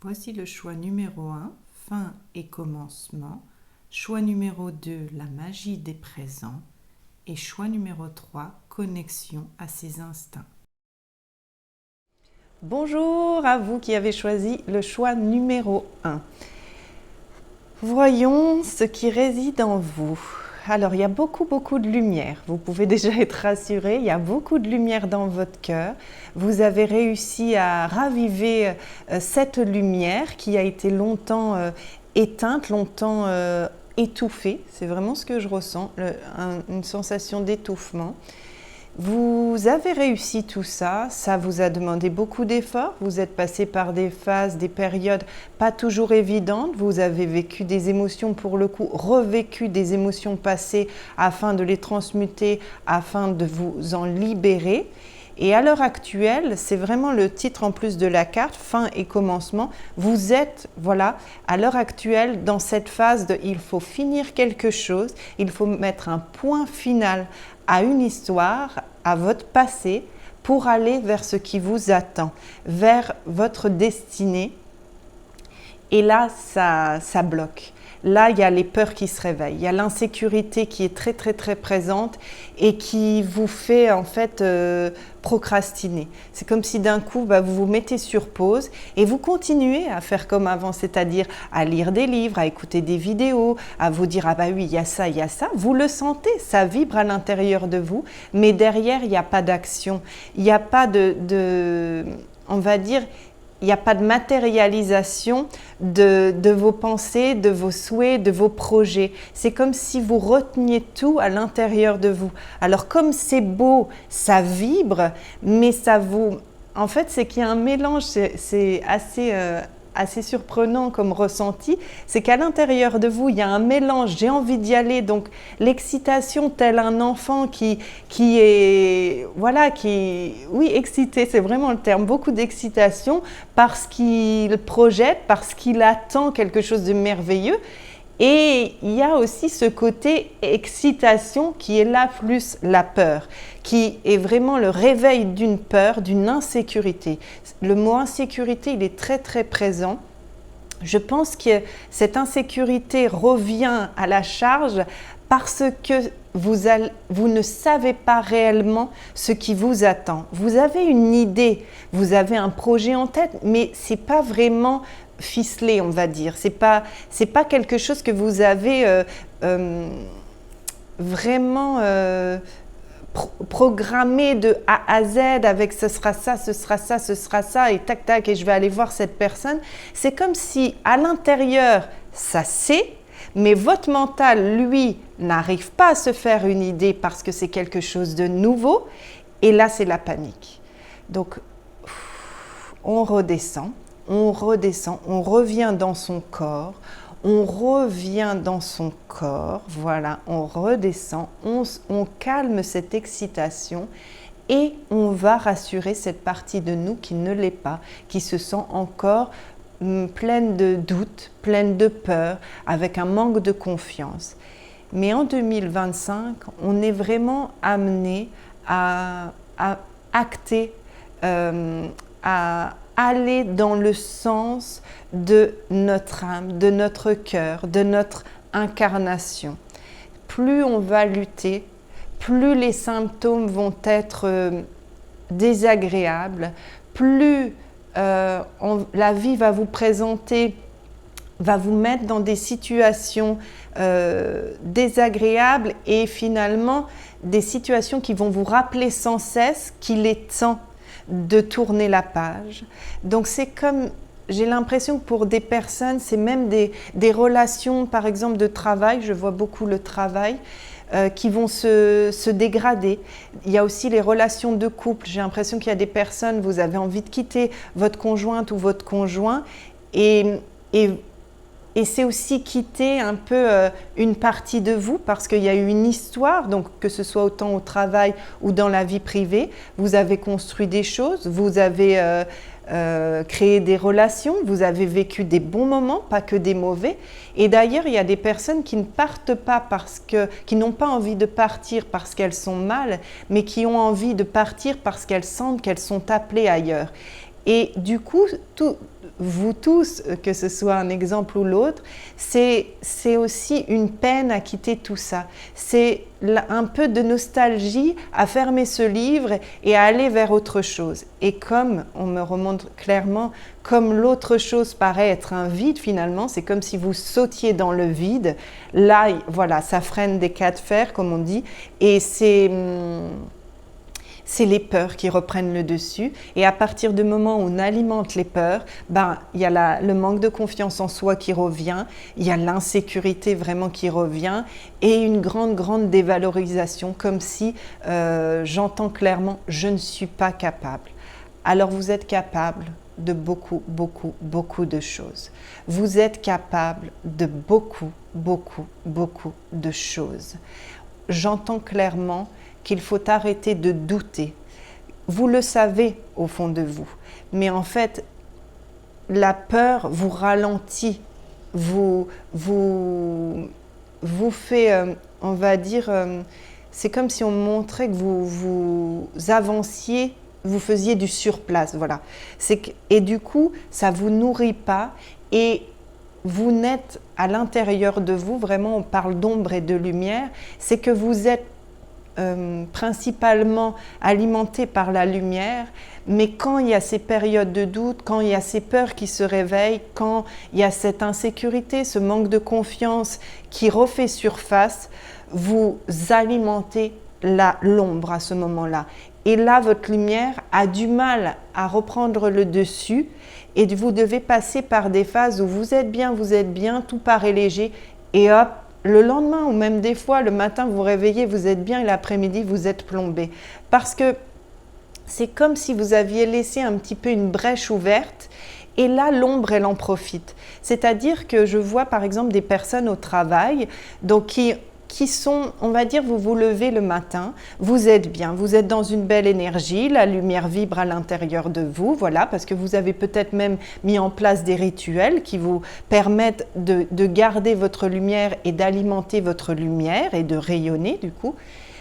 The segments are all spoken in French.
Voici le choix numéro 1, fin et commencement. Choix numéro 2, la magie des présents. Et choix numéro 3, connexion à ses instincts. Bonjour à vous qui avez choisi le choix numéro 1. Voyons ce qui réside en vous. Alors, il y a beaucoup de lumière. Vous pouvez déjà être rassuré, il y a beaucoup de lumière dans votre cœur. Vous avez réussi à raviver cette lumière qui a été longtemps éteinte, longtemps étouffée. C'est vraiment ce que je ressens, une sensation d'étouffement. Vous avez réussi tout ça, ça vous a demandé beaucoup d'efforts, vous êtes passé par des phases, des périodes pas toujours évidentes, vous avez vécu des émotions pour le coup, revécu des émotions passées afin de les transmuter, afin de vous en libérer. Et à l'heure actuelle, c'est vraiment le titre en plus de la carte, fin et commencement. Vous êtes, voilà, à l'heure actuelle, dans cette phase de il faut finir quelque chose, il faut mettre un point final à une histoire, à votre passé, pour aller vers ce qui vous attend, vers votre destinée. Et là, ça bloque. Là, il y a les peurs qui se réveillent, il y a l'insécurité qui est très présente et qui vous fait en fait procrastiner. C'est comme si d'un coup, vous vous mettez sur pause et vous continuez à faire comme avant, c'est-à-dire à lire des livres, à écouter des vidéos, à vous dire « Ah bah oui, il y a ça, il y a ça ». Vous le sentez, ça vibre à l'intérieur de vous, mais derrière, il n'y a pas d'action. Il n'y a pas on va dire, il n'y a pas de matérialisation de vos pensées, de vos souhaits, de vos projets. C'est comme si vous reteniez tout à l'intérieur de vous. Alors comme c'est beau, ça vibre, mais ça vous... En fait, c'est qu'il y a un mélange, c'est assez surprenant comme ressenti, c'est qu'à l'intérieur de vous, il y a un mélange, j'ai envie d'y aller, donc l'excitation tel un enfant qui est, voilà, oui, excité, c'est vraiment le terme, beaucoup d'excitation parce qu'il projette, parce qu'il attend quelque chose de merveilleux. Et il y a aussi ce côté excitation qui est là plus la peur, qui est vraiment le réveil d'une peur, d'une insécurité. Le mot insécurité, il est très présent. Je pense que cette insécurité revient à la charge parce que vous ne savez pas réellement ce qui vous attend. Vous avez une idée, vous avez un projet en tête, mais ce n'est pas vraiment ficelé, on va dire. C'est pas quelque chose que vous avez vraiment programmé de A à Z avec ce sera ça, ce sera ça, ce sera ça et tac tac et je vais aller voir cette personne. C'est comme si à l'intérieur ça sait, mais votre mental lui n'arrive pas à se faire une idée parce que c'est quelque chose de nouveau et là c'est la panique. Donc on redescend, on revient dans son corps, voilà, on redescend, on calme cette excitation et on va rassurer cette partie de nous qui ne l'est pas, qui se sent encore pleine de doutes, pleine de peur, avec un manque de confiance. Mais en 2025, on est vraiment amené à acter, à aller dans le sens de notre âme, de notre cœur, de notre incarnation. Plus on va lutter, plus les symptômes vont être désagréables, plus la vie va vous présenter, va vous mettre dans des situations désagréables et finalement des situations qui vont vous rappeler sans cesse qu'il est temps de tourner la page. Donc c'est comme, j'ai l'impression que pour des personnes, c'est même des relations, par exemple de travail, je vois beaucoup le travail, qui vont se dégrader. Il y a aussi les relations de couple. J'ai l'impression qu'il y a des personnes, vous avez envie de quitter votre conjointe ou votre conjoint et c'est aussi quitter un peu une partie de vous parce qu'il y a eu une histoire, donc que ce soit autant au travail ou dans la vie privée, vous avez construit des choses, vous avez créé des relations, vous avez vécu des bons moments, pas que des mauvais. Et d'ailleurs, il y a des personnes qui ne partent pas qui n'ont pas envie de partir parce qu'elles sont mal, mais qui ont envie de partir parce qu'elles sentent qu'elles sont appelées ailleurs. Et du coup, vous tous, que ce soit un exemple ou l'autre, c'est aussi une peine à quitter tout ça. C'est un peu de nostalgie à fermer ce livre et à aller vers autre chose. Et comme on me remontre clairement, comme l'autre chose paraît être un vide finalement, c'est comme si vous sautiez dans le vide. Là, voilà, ça freine des cas de fer, comme on dit, et c'est les peurs qui reprennent le dessus. Et à partir du moment où on alimente les peurs, il y a le manque de confiance en soi qui revient, il y a l'insécurité vraiment qui revient et une grande dévalorisation, comme si j'entends clairement « je ne suis pas capable ». Alors vous êtes capable de beaucoup de choses. Vous êtes capable de beaucoup de choses. J'entends clairement qu'il faut arrêter de douter. Vous le savez au fond de vous, mais en fait, la peur vous ralentit, vous fait, on va dire, c'est comme si on montrait que vous avanciez, vous faisiez du surplace, voilà. Et du coup, ça ne vous nourrit pas et vous n'êtes à l'intérieur de vous, vraiment on parle d'ombre et de lumière, c'est que vous êtes principalement alimenté par la lumière, mais quand il y a ces périodes de doute, quand il y a ces peurs qui se réveillent, quand il y a cette insécurité, ce manque de confiance qui refait surface, vous alimentez l'ombre à ce moment-là. Et là, votre lumière a du mal à reprendre le dessus et vous devez passer par des phases où vous êtes bien, tout paraît léger et hop, le lendemain ou même des fois, le matin, vous vous réveillez, vous êtes bien et l'après-midi, vous êtes plombé. Parce que c'est comme si vous aviez laissé un petit peu une brèche ouverte et là, l'ombre, elle en profite. C'est-à-dire que je vois par exemple des personnes au travail donc qui sont, on va dire, vous vous levez le matin, vous êtes bien, vous êtes dans une belle énergie, la lumière vibre à l'intérieur de vous, voilà, parce que vous avez peut-être même mis en place des rituels qui vous permettent de garder votre lumière et d'alimenter votre lumière et de rayonner du coup.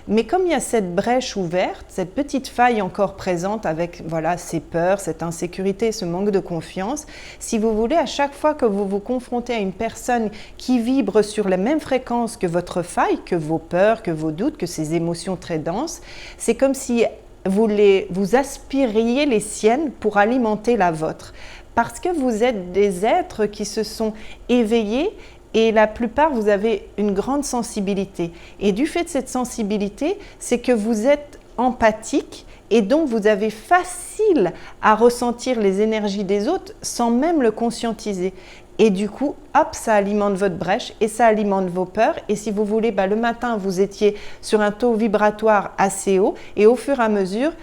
Mais comme il y a cette brèche ouverte, cette petite faille encore présente avec voilà, ces peurs, cette insécurité, ce manque de confiance, si vous voulez, à chaque fois que vous vous confrontez à une personne qui vibre sur la même fréquence que votre faille, que vos peurs, que vos doutes, que ces émotions très denses, c'est comme si vous aspiriez les siennes pour alimenter la vôtre. Parce que vous êtes des êtres qui se sont éveillés. Et la plupart, vous avez une grande sensibilité. Et du fait de cette sensibilité, c'est que vous êtes empathique et donc vous avez facile à ressentir les énergies des autres sans même le conscientiser. Et du coup, hop, ça alimente votre brèche et ça alimente vos peurs. Et si vous voulez, le matin, vous étiez sur un taux vibratoire assez haut et au fur et à mesure,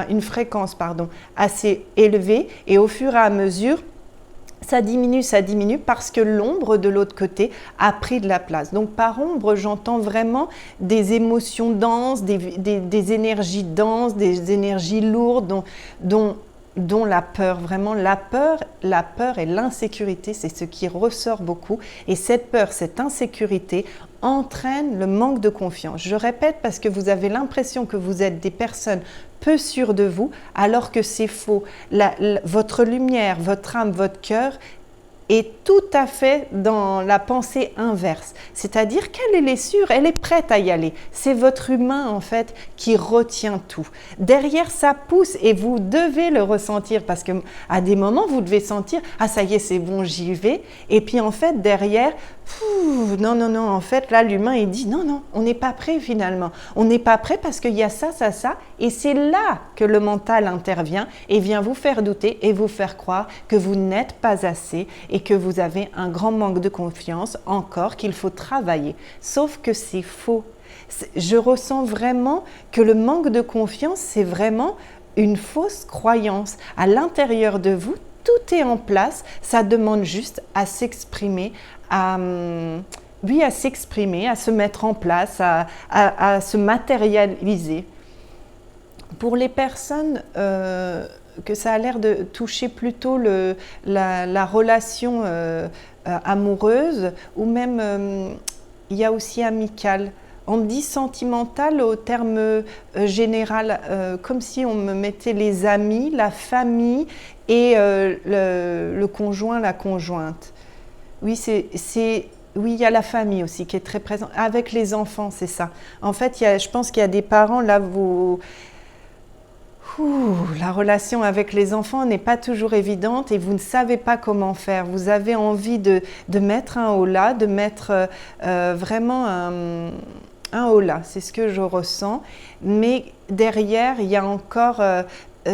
une fréquence, assez élevée et au fur et à mesure, ça diminue parce que l'ombre de l'autre côté a pris de la place. Donc par ombre, j'entends vraiment des émotions denses, des énergies denses, des énergies lourdes dont la peur, vraiment la peur et l'insécurité, c'est ce qui ressort beaucoup. Et cette peur, cette insécurité entraîne le manque de confiance. Je répète parce que vous avez l'impression que vous êtes des personnes peu sûres de vous, alors que c'est faux. Votre lumière, votre âme, votre cœur est tout à fait dans la pensée inverse. C'est-à-dire qu'elle est sûre, elle est prête à y aller. C'est votre humain en fait qui retient tout. Derrière ça pousse et vous devez le ressentir parce que à des moments vous devez sentir « ah ça y est c'est bon j'y vais » et puis en fait derrière non, en fait là l'humain il dit non, on n'est pas prêt finalement. On n'est pas prêt parce qu'il y a ça et c'est là que le mental intervient et vient vous faire douter et vous faire croire que vous n'êtes pas assez et que vous avez un grand manque de confiance encore qu'il faut travailler. Sauf que c'est faux. Je ressens vraiment que le manque de confiance, c'est vraiment une fausse croyance. À l'intérieur de vous, tout est en place. Ça demande juste à s'exprimer, à s'exprimer, à se mettre en place, à se matérialiser. Pour les personnes que ça a l'air de toucher plutôt la relation amoureuse ou même il y a aussi amicale. on me dit sentimental au terme général, comme si on me mettait les amis, la famille et le conjoint, la conjointe. Oui, oui, il y a la famille aussi qui est très présente. Avec les enfants, c'est ça. En fait, je pense qu'il y a des parents, là, la relation avec les enfants n'est pas toujours évidente et vous ne savez pas comment faire. Vous avez envie de mettre un holà, de mettre vraiment un holà, c'est ce que je ressens. Mais derrière, il y a encore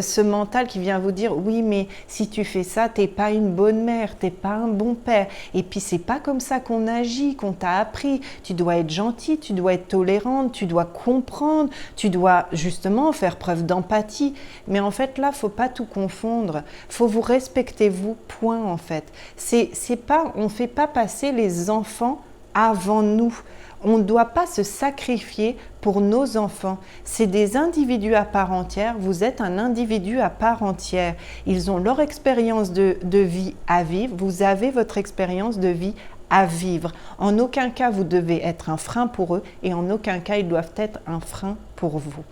ce mental qui vient vous dire oui, mais si tu fais ça, t'es pas une bonne mère, t'es pas un bon père. Et puis c'est pas comme ça qu'on agit, qu'on t'a appris. Tu dois être gentille, tu dois être tolérante, tu dois comprendre, tu dois justement faire preuve d'empathie. Mais en fait là, faut pas tout confondre. Faut vous respecter vous, point en fait. On fait pas passer les enfants avant nous. On ne doit pas se sacrifier pour nos enfants. C'est des individus à part entière. Vous êtes un individu à part entière. Ils ont leur expérience de vie à vivre. Vous avez votre expérience de vie à vivre. En aucun cas, vous devez être un frein pour eux et en aucun cas, ils doivent être un frein pour vous.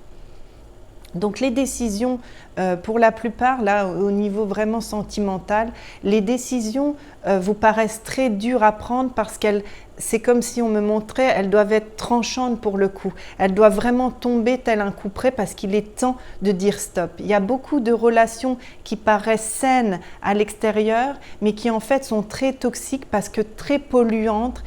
Donc les décisions, pour la plupart, là, au niveau vraiment sentimental, les décisions vous paraissent très dures à prendre parce c'est comme si on me montrait, elles doivent être tranchantes pour le coup. Elles doivent vraiment tomber tel un coup près parce qu'il est temps de dire stop. Il y a beaucoup de relations qui paraissent saines à l'extérieur, mais qui en fait sont très toxiques parce que très polluantes,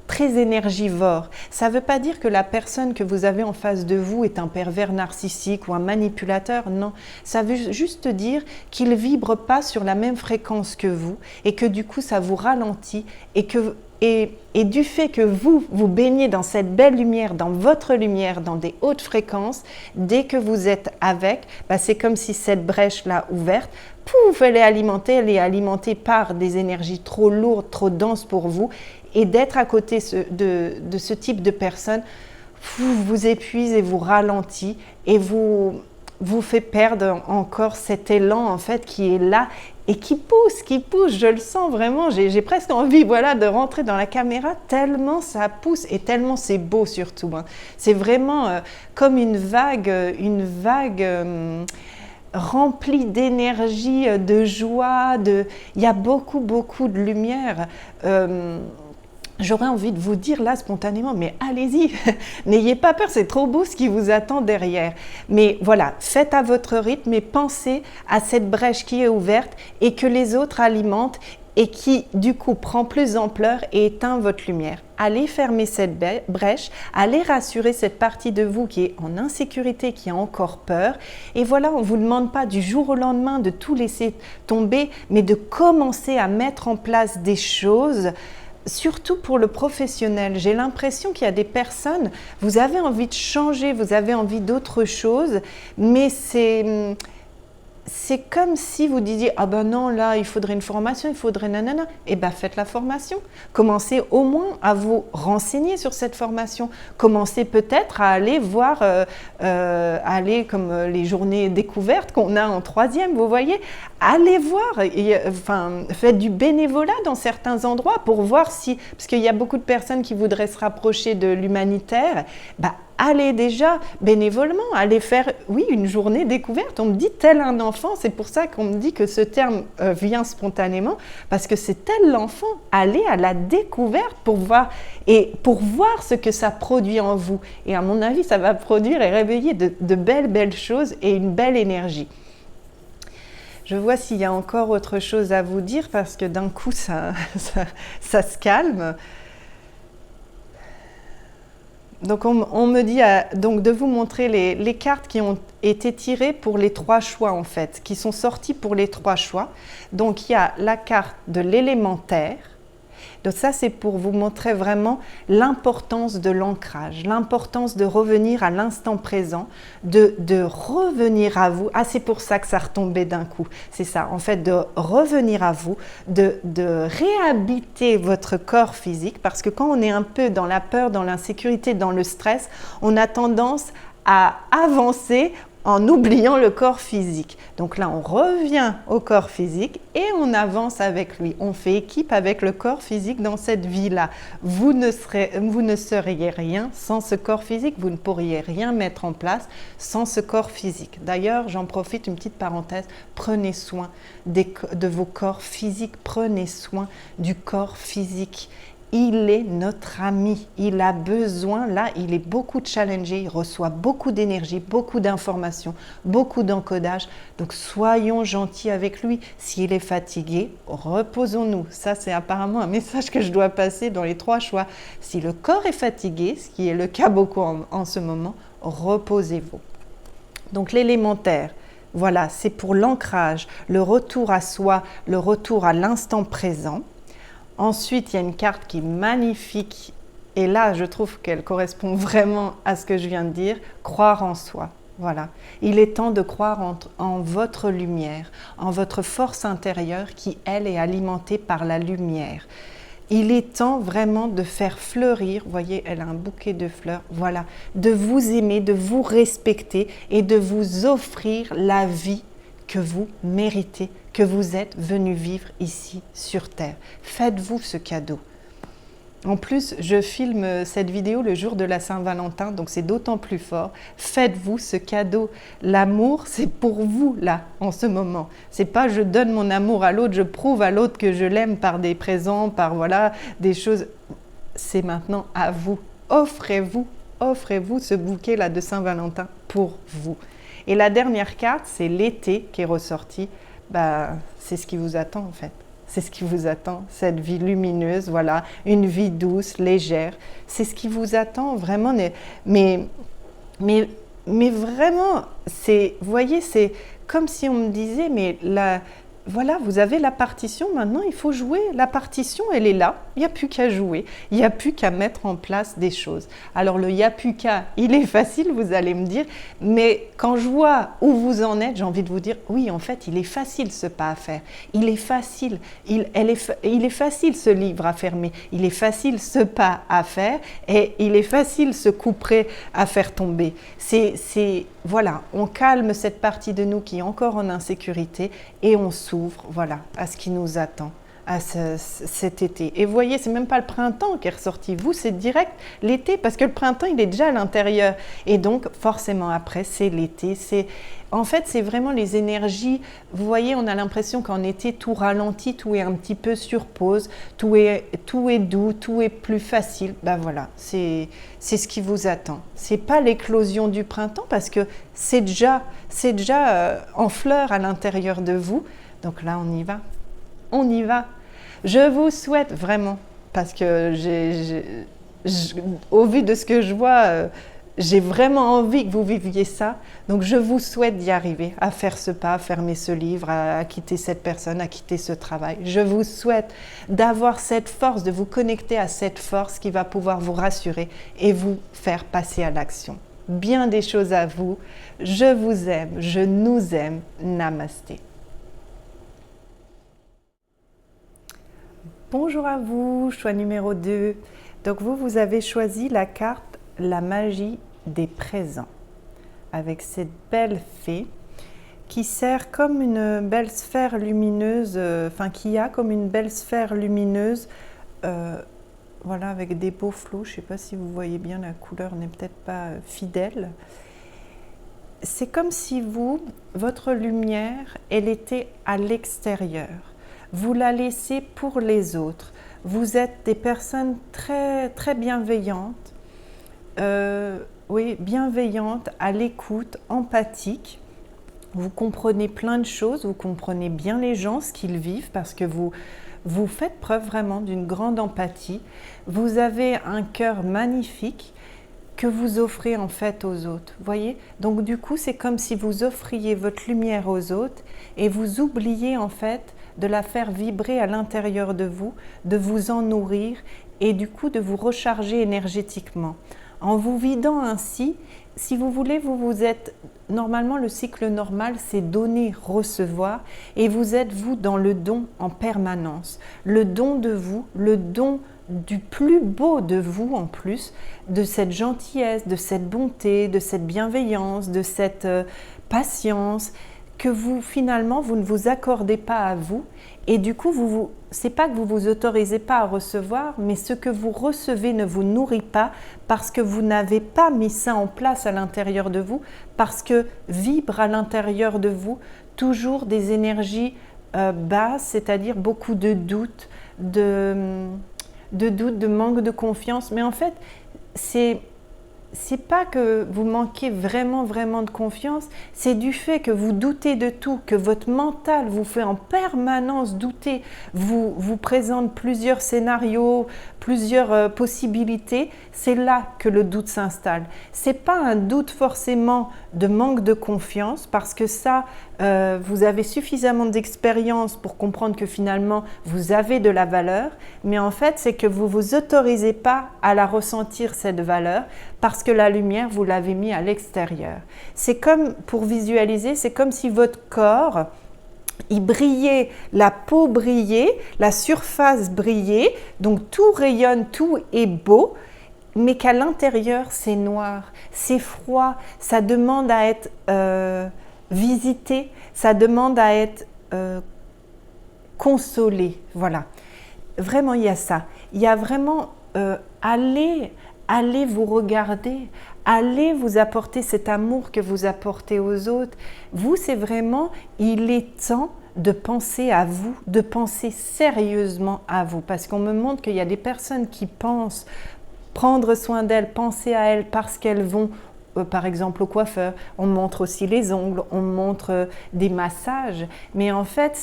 très énergivore. Ça ne veut pas dire que la personne que vous avez en face de vous est un pervers narcissique ou un manipulateur, non. Ça veut juste dire qu'il ne vibre pas sur la même fréquence que vous et que du coup ça vous ralentit et du fait que vous baignez dans cette belle lumière, dans votre lumière, dans des hautes fréquences, dès que vous êtes avec, c'est comme si cette brèche-là ouverte, pouf, elle est alimentée par des énergies trop lourdes, trop denses pour vous. Et d'être à côté de ce type de personne vous épuise et vous ralentit et vous fait perdre encore cet élan en fait qui est là et qui pousse, je le sens vraiment, j'ai presque envie de rentrer dans la caméra tellement ça pousse et tellement c'est beau surtout. Hein. C'est vraiment comme une vague remplie d'énergie, de joie, il y a beaucoup de lumière. J'aurais envie de vous dire là spontanément, mais allez-y, n'ayez pas peur, c'est trop beau ce qui vous attend derrière. Mais voilà, faites à votre rythme et pensez à cette brèche qui est ouverte et que les autres alimentent et qui du coup prend plus d'ampleur et éteint votre lumière. Allez fermer cette brèche, allez rassurer cette partie de vous qui est en insécurité, qui a encore peur. Et voilà, on ne vous demande pas du jour au lendemain de tout laisser tomber, mais de commencer à mettre en place des choses. Surtout pour le professionnel, j'ai l'impression qu'il y a des personnes, vous avez envie de changer, vous avez envie d'autre chose, mais c'est comme si vous disiez « Ah ben non, là, il faudrait une formation, il faudrait nanana ». Eh ben faites la formation. Commencez au moins à vous renseigner sur cette formation. Commencez peut-être à aller voir, aller comme les journées découvertes qu'on a en 3e, vous voyez. Allez voir, faites du bénévolat dans certains endroits pour voir si, parce qu'il y a beaucoup de personnes qui voudraient se rapprocher de l'humanitaire, allez déjà bénévolement, allez faire, une journée découverte. On me dit tel un enfant, c'est pour ça qu'on me dit que ce terme vient spontanément, parce que c'est tel l'enfant, allez à la découverte pour voir ce que ça produit en vous. Et à mon avis, ça va produire et réveiller de belles choses et une belle énergie. Je vois s'il y a encore autre chose à vous dire, parce que d'un coup, ça se calme. Donc on me dit donc de vous montrer les cartes qui ont été tirées pour les 3 choix en fait, qui sont sorties pour les 3 choix. Donc il y a la carte de l'élémentaire. Donc ça c'est pour vous montrer vraiment l'importance de l'ancrage, l'importance de revenir à l'instant présent, de revenir à vous. Ah c'est pour ça que ça retombait d'un coup, c'est ça en fait, de revenir à vous, de réhabiter votre corps physique, parce que quand on est un peu dans la peur, dans l'insécurité, dans le stress, on a tendance à avancer en oubliant le corps physique. Donc là, on revient au corps physique et on avance avec lui. On fait équipe avec le corps physique dans cette vie-là. Vous ne seriez rien sans ce corps physique. Vous ne pourriez rien mettre en place sans ce corps physique. D'ailleurs, j'en profite, une petite parenthèse, prenez soin de vos corps physiques. Prenez soin du corps physique. Il est notre ami, il a besoin, là, il est beaucoup challengé, il reçoit beaucoup d'énergie, beaucoup d'informations, beaucoup d'encodage. Donc, soyons gentils avec lui. S'il est fatigué, reposons-nous. Ça, c'est apparemment un message que je dois passer dans les 3 choix. Si le corps est fatigué, ce qui est le cas beaucoup en ce moment, reposez-vous. Donc, l'élémentaire, voilà, c'est pour l'ancrage, le retour à soi, le retour à l'instant présent. Ensuite, il y a une carte qui est magnifique et là, je trouve qu'elle correspond vraiment à ce que je viens de dire, croire en soi. Voilà, il est temps de croire en votre lumière, en votre force intérieure qui, elle, est alimentée par la lumière. Il est temps vraiment de faire fleurir, vous voyez, elle a un bouquet de fleurs, voilà, de vous aimer, de vous respecter et de vous offrir la vie que vous méritez, que vous êtes venu vivre ici sur Terre. Faites-vous ce cadeau. En plus, je filme cette vidéo le jour de la Saint-Valentin, donc c'est d'autant plus fort. Faites-vous ce cadeau. L'amour, c'est pour vous, là, en ce moment. C'est pas je donne mon amour à l'autre, je prouve à l'autre que je l'aime par des présents, par voilà, des choses. C'est maintenant à vous. Offrez-vous ce bouquet-là de Saint-Valentin pour vous. Et la dernière carte, c'est l'été qui est ressorti. C'est ce qui vous attend en fait. C'est ce qui vous attend, cette vie lumineuse, voilà, une vie douce, légère. C'est ce qui vous attend vraiment. Mais vraiment, vous voyez, c'est comme si on me disait, mais voilà, vous avez la partition, maintenant il faut jouer. La partition, elle est là, il n'y a plus qu'à jouer, il n'y a plus qu'à mettre en place des choses. Alors le il n'y a plus qu'à, il est facile, vous allez me dire, mais quand je vois où vous en êtes, j'ai envie de vous dire, oui, en fait, il est facile ce pas à faire. Il est facile, il est facile ce livre à fermer, il est facile ce pas à faire et il est facile ce couperet à faire tomber. Voilà, on calme cette partie de nous qui est encore en insécurité et on s'ouvre, voilà, à ce qui nous attend, à cet été. Et vous voyez, c'est même pas le printemps qui est ressorti, vous, c'est direct l'été, parce que le printemps, il est déjà à l'intérieur. Et donc, forcément, après, c'est l'été. En fait, c'est vraiment les énergies. Vous voyez, on a l'impression qu'en été, tout ralentit, tout est un petit peu sur pause, tout est doux, tout est plus facile. Voilà, c'est ce qui vous attend. C'est pas l'éclosion du printemps, parce que c'est déjà en fleurs à l'intérieur de vous. Donc là, on y va. On y va. Je vous souhaite vraiment, parce que au vu de ce que je vois, j'ai vraiment envie que vous viviez ça. Donc, je vous souhaite d'y arriver, à faire ce pas, à fermer ce livre, à quitter cette personne, à quitter ce travail. Je vous souhaite d'avoir cette force, de vous connecter à cette force qui va pouvoir vous rassurer et vous faire passer à l'action. Bien des choses à vous. Je vous aime, je nous aime. Namasté. Bonjour à vous, choix numéro 2. Donc vous avez choisi la carte La magie des présents avec cette belle fée qui sert comme une belle sphère lumineuse, qui a comme une belle sphère lumineuse, voilà, avec des beaux flots. Je ne sais pas si vous voyez bien, la couleur n'est peut-être pas fidèle. C'est comme si votre lumière, elle était à l'extérieur. Vous la laissez pour les autres. Vous êtes des personnes très, très bienveillantes, bienveillantes, à l'écoute, empathiques. Vous comprenez plein de choses, vous comprenez bien les gens, ce qu'ils vivent, parce que vous faites preuve vraiment d'une grande empathie. Vous avez un cœur magnifique que vous offrez en fait aux autres, voyez? Donc du coup, c'est comme si vous offriez votre lumière aux autres et vous oubliez en fait de la faire vibrer à l'intérieur de vous en nourrir et du coup de vous recharger énergétiquement. En vous vidant ainsi, si vous voulez, vous êtes, normalement le cycle normal c'est donner, recevoir et vous êtes vous dans le don en permanence. Le don de vous, le don du plus beau de vous en plus, de cette gentillesse, de cette bonté, de cette bienveillance, de cette patience, que vous finalement vous ne vous accordez pas à vous, et du coup c'est pas que vous vous autorisez pas à recevoir, mais ce que vous recevez ne vous nourrit pas parce que vous n'avez pas mis ça en place à l'intérieur de vous, parce que vibre à l'intérieur de vous toujours des énergies basses, c'est-à-dire beaucoup de doutes, de manque de confiance. Mais en fait, c'est pas que vous manquez vraiment de confiance, c'est du fait que vous doutez de tout, que votre mental vous fait en permanence douter, vous présente plusieurs scénarios, plusieurs possibilités. C'est là que le doute s'installe. C'est pas un doute forcément de manque de confiance, parce que ça, vous avez suffisamment d'expérience pour comprendre que finalement vous avez de la valeur, mais en fait c'est que vous vous autorisez pas à la ressentir, cette valeur, parce que la lumière vous l'avez mis à l'extérieur. C'est comme, pour visualiser, c'est comme si votre corps, il brillait, la peau brillait, la surface brillait, donc tout rayonne, tout est beau, mais qu'à l'intérieur c'est noir, c'est froid, ça demande à être visité, ça demande à être consolé. Voilà, vraiment il y a ça. Il y a vraiment allez vous regarder, allez vous apporter cet amour que vous apportez aux autres. Vous, c'est vraiment, il est temps de penser à vous, de penser sérieusement à vous, parce qu'on me montre qu'il y a des personnes qui pensent prendre soin d'elles, penser à elles parce qu'elles vont par exemple au coiffeur, on montre aussi les ongles, on montre des massages, mais en fait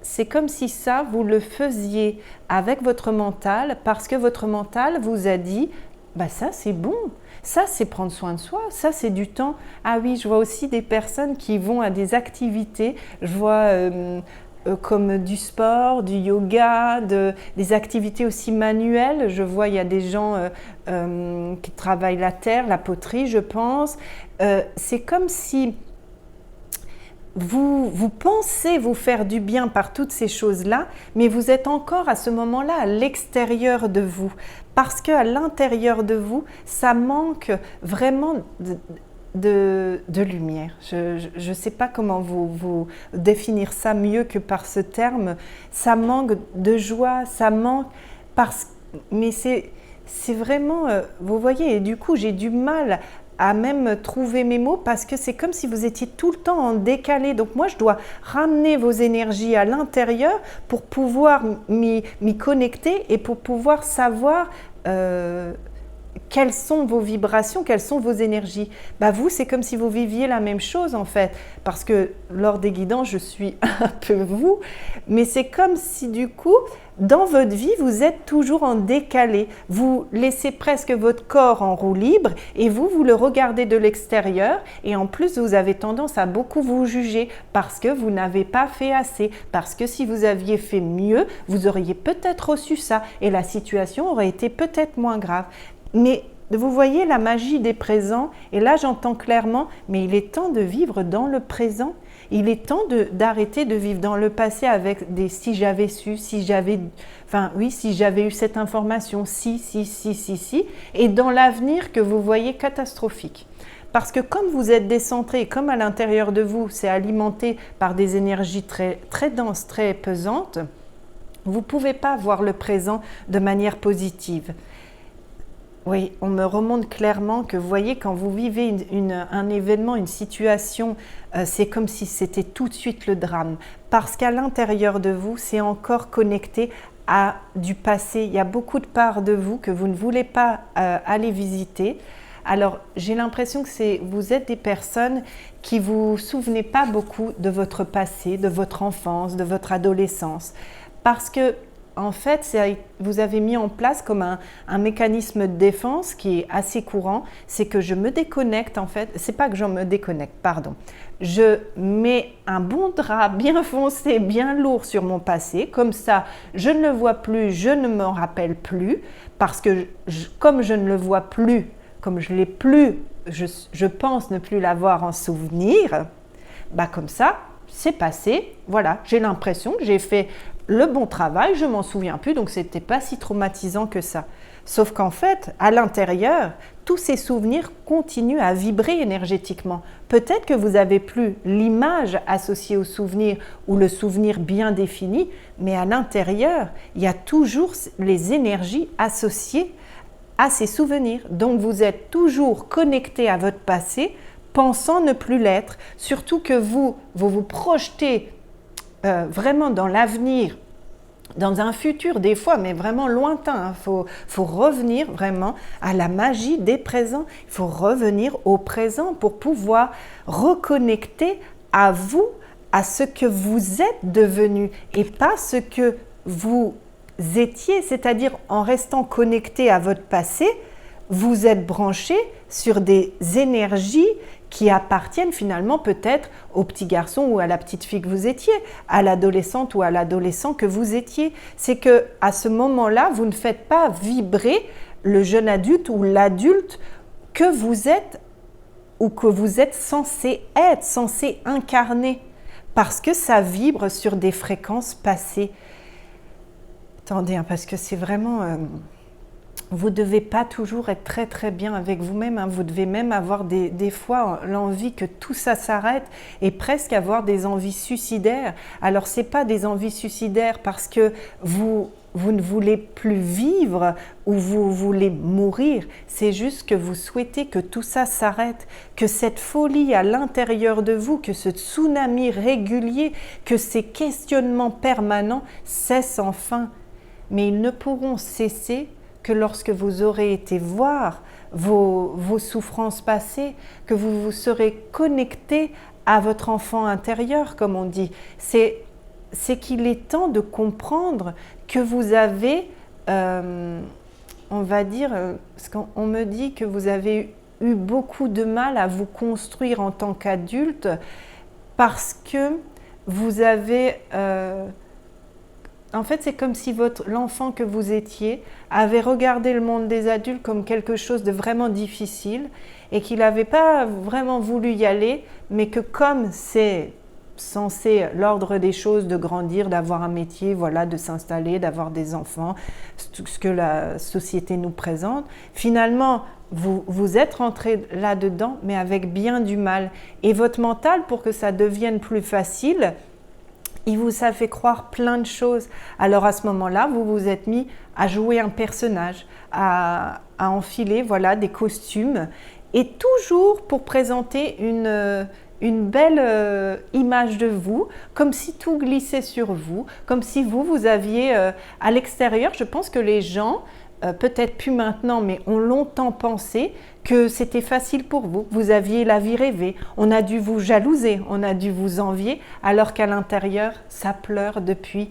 c'est comme si ça, vous le faisiez avec votre mental, parce que votre mental vous a dit bah ça c'est bon, ça c'est prendre soin de soi, ça c'est du temps. Ah oui, je vois aussi des personnes qui vont à des activités, je vois comme du sport, du yoga, des activités aussi manuelles. Je vois il y a des gens qui travaillent la terre, la poterie je pense. C'est comme si vous pensez vous faire du bien par toutes ces choses-là, mais vous êtes encore à ce moment-là à l'extérieur de vous. Parce qu'à l'intérieur de vous, ça manque vraiment de lumière. Je ne sais pas comment vous définir ça mieux que par ce terme. Ça manque de joie, ça manque mais c'est vraiment, vous voyez, et du coup j'ai du mal à même trouver mes mots, parce que c'est comme si vous étiez tout le temps en décalé. Donc moi je dois ramener vos énergies à l'intérieur pour pouvoir m'y connecter et pour pouvoir savoir quelles sont vos vibrations, quelles sont vos énergies. Bah vous, c'est comme si vous viviez la même chose en fait, parce que lors des guidances, je suis un peu vous, mais c'est comme si du coup, dans votre vie, vous êtes toujours en décalé. Vous laissez presque votre corps en roue libre et vous le regardez de l'extérieur, et en plus, vous avez tendance à beaucoup vous juger parce que vous n'avez pas fait assez, parce que si vous aviez fait mieux, vous auriez peut-être reçu ça et la situation aurait été peut-être moins grave. Mais vous voyez la magie des présents, et là j'entends clairement, mais il est temps de vivre dans le présent. Il est temps d'arrêter de vivre dans le passé avec des si j'avais su, si j'avais eu cette information, si, et dans l'avenir que vous voyez catastrophique. Parce que comme vous êtes décentré, comme à l'intérieur de vous, c'est alimenté par des énergies très, très denses, très pesantes, vous ne pouvez pas voir le présent de manière positive. Oui, on me remonte clairement que vous voyez, quand vous vivez un événement, une situation, c'est comme si c'était tout de suite le drame. Parce qu'à l'intérieur de vous, c'est encore connecté à du passé. Il y a beaucoup de parts de vous que vous ne voulez pas aller visiter. Alors, j'ai l'impression que vous êtes des personnes qui ne vous souvenez pas beaucoup de votre passé, de votre enfance, de votre adolescence. Parce que en fait, vous avez mis en place comme un mécanisme de défense qui est assez courant, c'est que je me déconnecte en fait, c'est pas que j'en me déconnecte, pardon. Je mets un bon drap bien foncé, bien lourd sur mon passé, comme ça je ne le vois plus, je ne m'en rappelle plus, parce que comme je ne le vois plus, comme je l'ai plus, je pense ne plus l'avoir en souvenir, bah comme ça, c'est passé, voilà, j'ai l'impression que j'ai fait le bon travail, je m'en souviens plus, donc c'était pas si traumatisant que ça. Sauf qu'en fait, à l'intérieur, tous ces souvenirs continuent à vibrer énergétiquement. Peut-être que vous n'avez plus l'image associée au souvenir ou le souvenir bien défini, mais à l'intérieur, il y a toujours les énergies associées à ces souvenirs. Donc vous êtes toujours connecté à votre passé, pensant ne plus l'être. Surtout que vous vous projetez vraiment dans l'avenir, dans un futur des fois, mais vraiment lointain. Il faut revenir vraiment à la magie des présents. Il faut revenir au présent pour pouvoir reconnecter à vous, à ce que vous êtes devenu et pas ce que vous étiez. C'est-à-dire en restant connecté à votre passé, vous êtes branché sur des énergies qui appartiennent finalement peut-être au petit garçon ou à la petite fille que vous étiez, à l'adolescente ou à l'adolescent que vous étiez. C'est que à ce moment-là, vous ne faites pas vibrer le jeune adulte ou l'adulte que vous êtes ou que vous êtes censé être, censé incarner, parce que ça vibre sur des fréquences passées. Attendez, parce que c'est vraiment... vous ne devez pas toujours être très très bien avec vous-même, hein. Vous devez même avoir des fois l'envie que tout ça s'arrête et presque avoir des envies suicidaires. Alors ce n'est pas des envies suicidaires parce que vous ne voulez plus vivre ou vous voulez mourir, c'est juste que vous souhaitez que tout ça s'arrête, que cette folie à l'intérieur de vous, que ce tsunami régulier, que ces questionnements permanents cessent enfin. Mais ils ne pourront cesser que lorsque vous aurez été voir vos souffrances passées, que vous vous serez connecté à votre enfant intérieur, comme on dit. C'est qu'il est temps de comprendre que vous avez, on va dire, parce qu'on me dit que vous avez eu beaucoup de mal à vous construire en tant qu'adulte parce que vous avez... En fait, c'est comme si l'enfant que vous étiez avait regardé le monde des adultes comme quelque chose de vraiment difficile et qu'il n'avait pas vraiment voulu y aller, mais que comme c'est censé l'ordre des choses de grandir, d'avoir un métier, voilà, de s'installer, d'avoir des enfants, ce que la société nous présente, finalement, vous êtes rentré là-dedans, mais avec bien du mal. Et votre mental, pour que ça devienne plus facile, il vous a fait croire plein de choses. Alors à ce moment-là, vous vous êtes mis à jouer un personnage, à enfiler voilà, des costumes, et toujours pour présenter une belle image de vous, comme si tout glissait sur vous, comme si vous aviez à l'extérieur, je pense que les gens, peut-être plus maintenant, mais ont longtemps pensé que c'était facile pour vous. Vous aviez la vie rêvée. On a dû vous jalouser, on a dû vous envier, alors qu'à l'intérieur, ça pleure depuis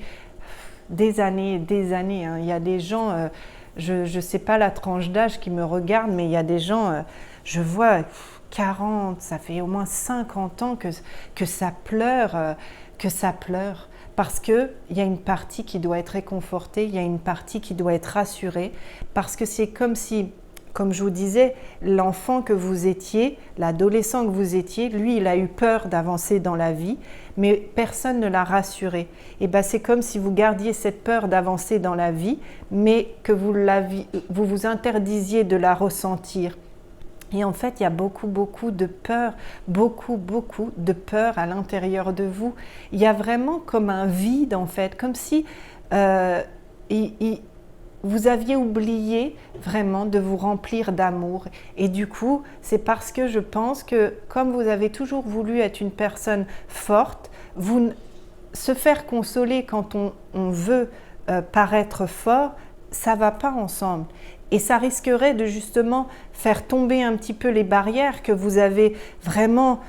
des années et des années. Hein. Il y a des gens, je ne sais pas la tranche d'âge qui me regarde, mais il y a des gens, je vois 40, ça fait au moins 50 ans que ça pleure, parce qu'il y a une partie qui doit être réconfortée, il y a une partie qui doit être rassurée, parce que c'est comme si, comme je vous disais, l'enfant que vous étiez, l'adolescent que vous étiez, lui, il a eu peur d'avancer dans la vie, mais personne ne l'a rassuré. Et bien, c'est comme si vous gardiez cette peur d'avancer dans la vie, mais que vous vous interdisiez de la ressentir. Et en fait, il y a beaucoup de peur, beaucoup de peur à l'intérieur de vous. Il y a vraiment comme un vide, en fait, comme si vous aviez oublié vraiment de vous remplir d'amour. Et du coup, c'est parce que je pense que comme vous avez toujours voulu être une personne forte, se faire consoler quand on veut paraître fort, ça ne va pas ensemble. Et ça risquerait de justement faire tomber un petit peu les barrières que vous avez vraiment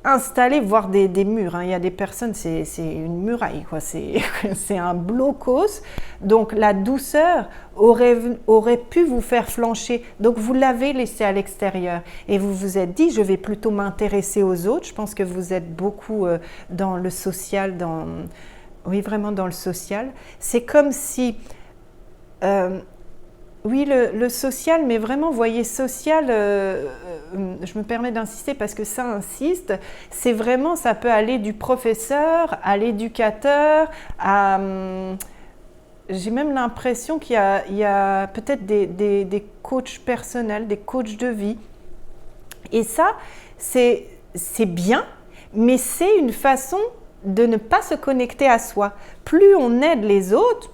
installées, voire des murs. Hein. Il y a des personnes, c'est une muraille, quoi. C'est un blocos. Donc la douceur aurait pu vous faire flancher. Donc vous l'avez laissé à l'extérieur. Et vous vous êtes dit, je vais plutôt m'intéresser aux autres. Je pense que vous êtes beaucoup dans le social, oui, vraiment dans le social. C'est comme si... oui, le social, mais vraiment, voyez, social, je me permets d'insister parce que ça insiste, c'est vraiment, ça peut aller du professeur à l'éducateur, j'ai même l'impression qu'il y a peut-être des coachs personnels, des coachs de vie. Et ça, c'est bien, mais c'est une façon de ne pas se connecter à soi. Plus on aide les autres,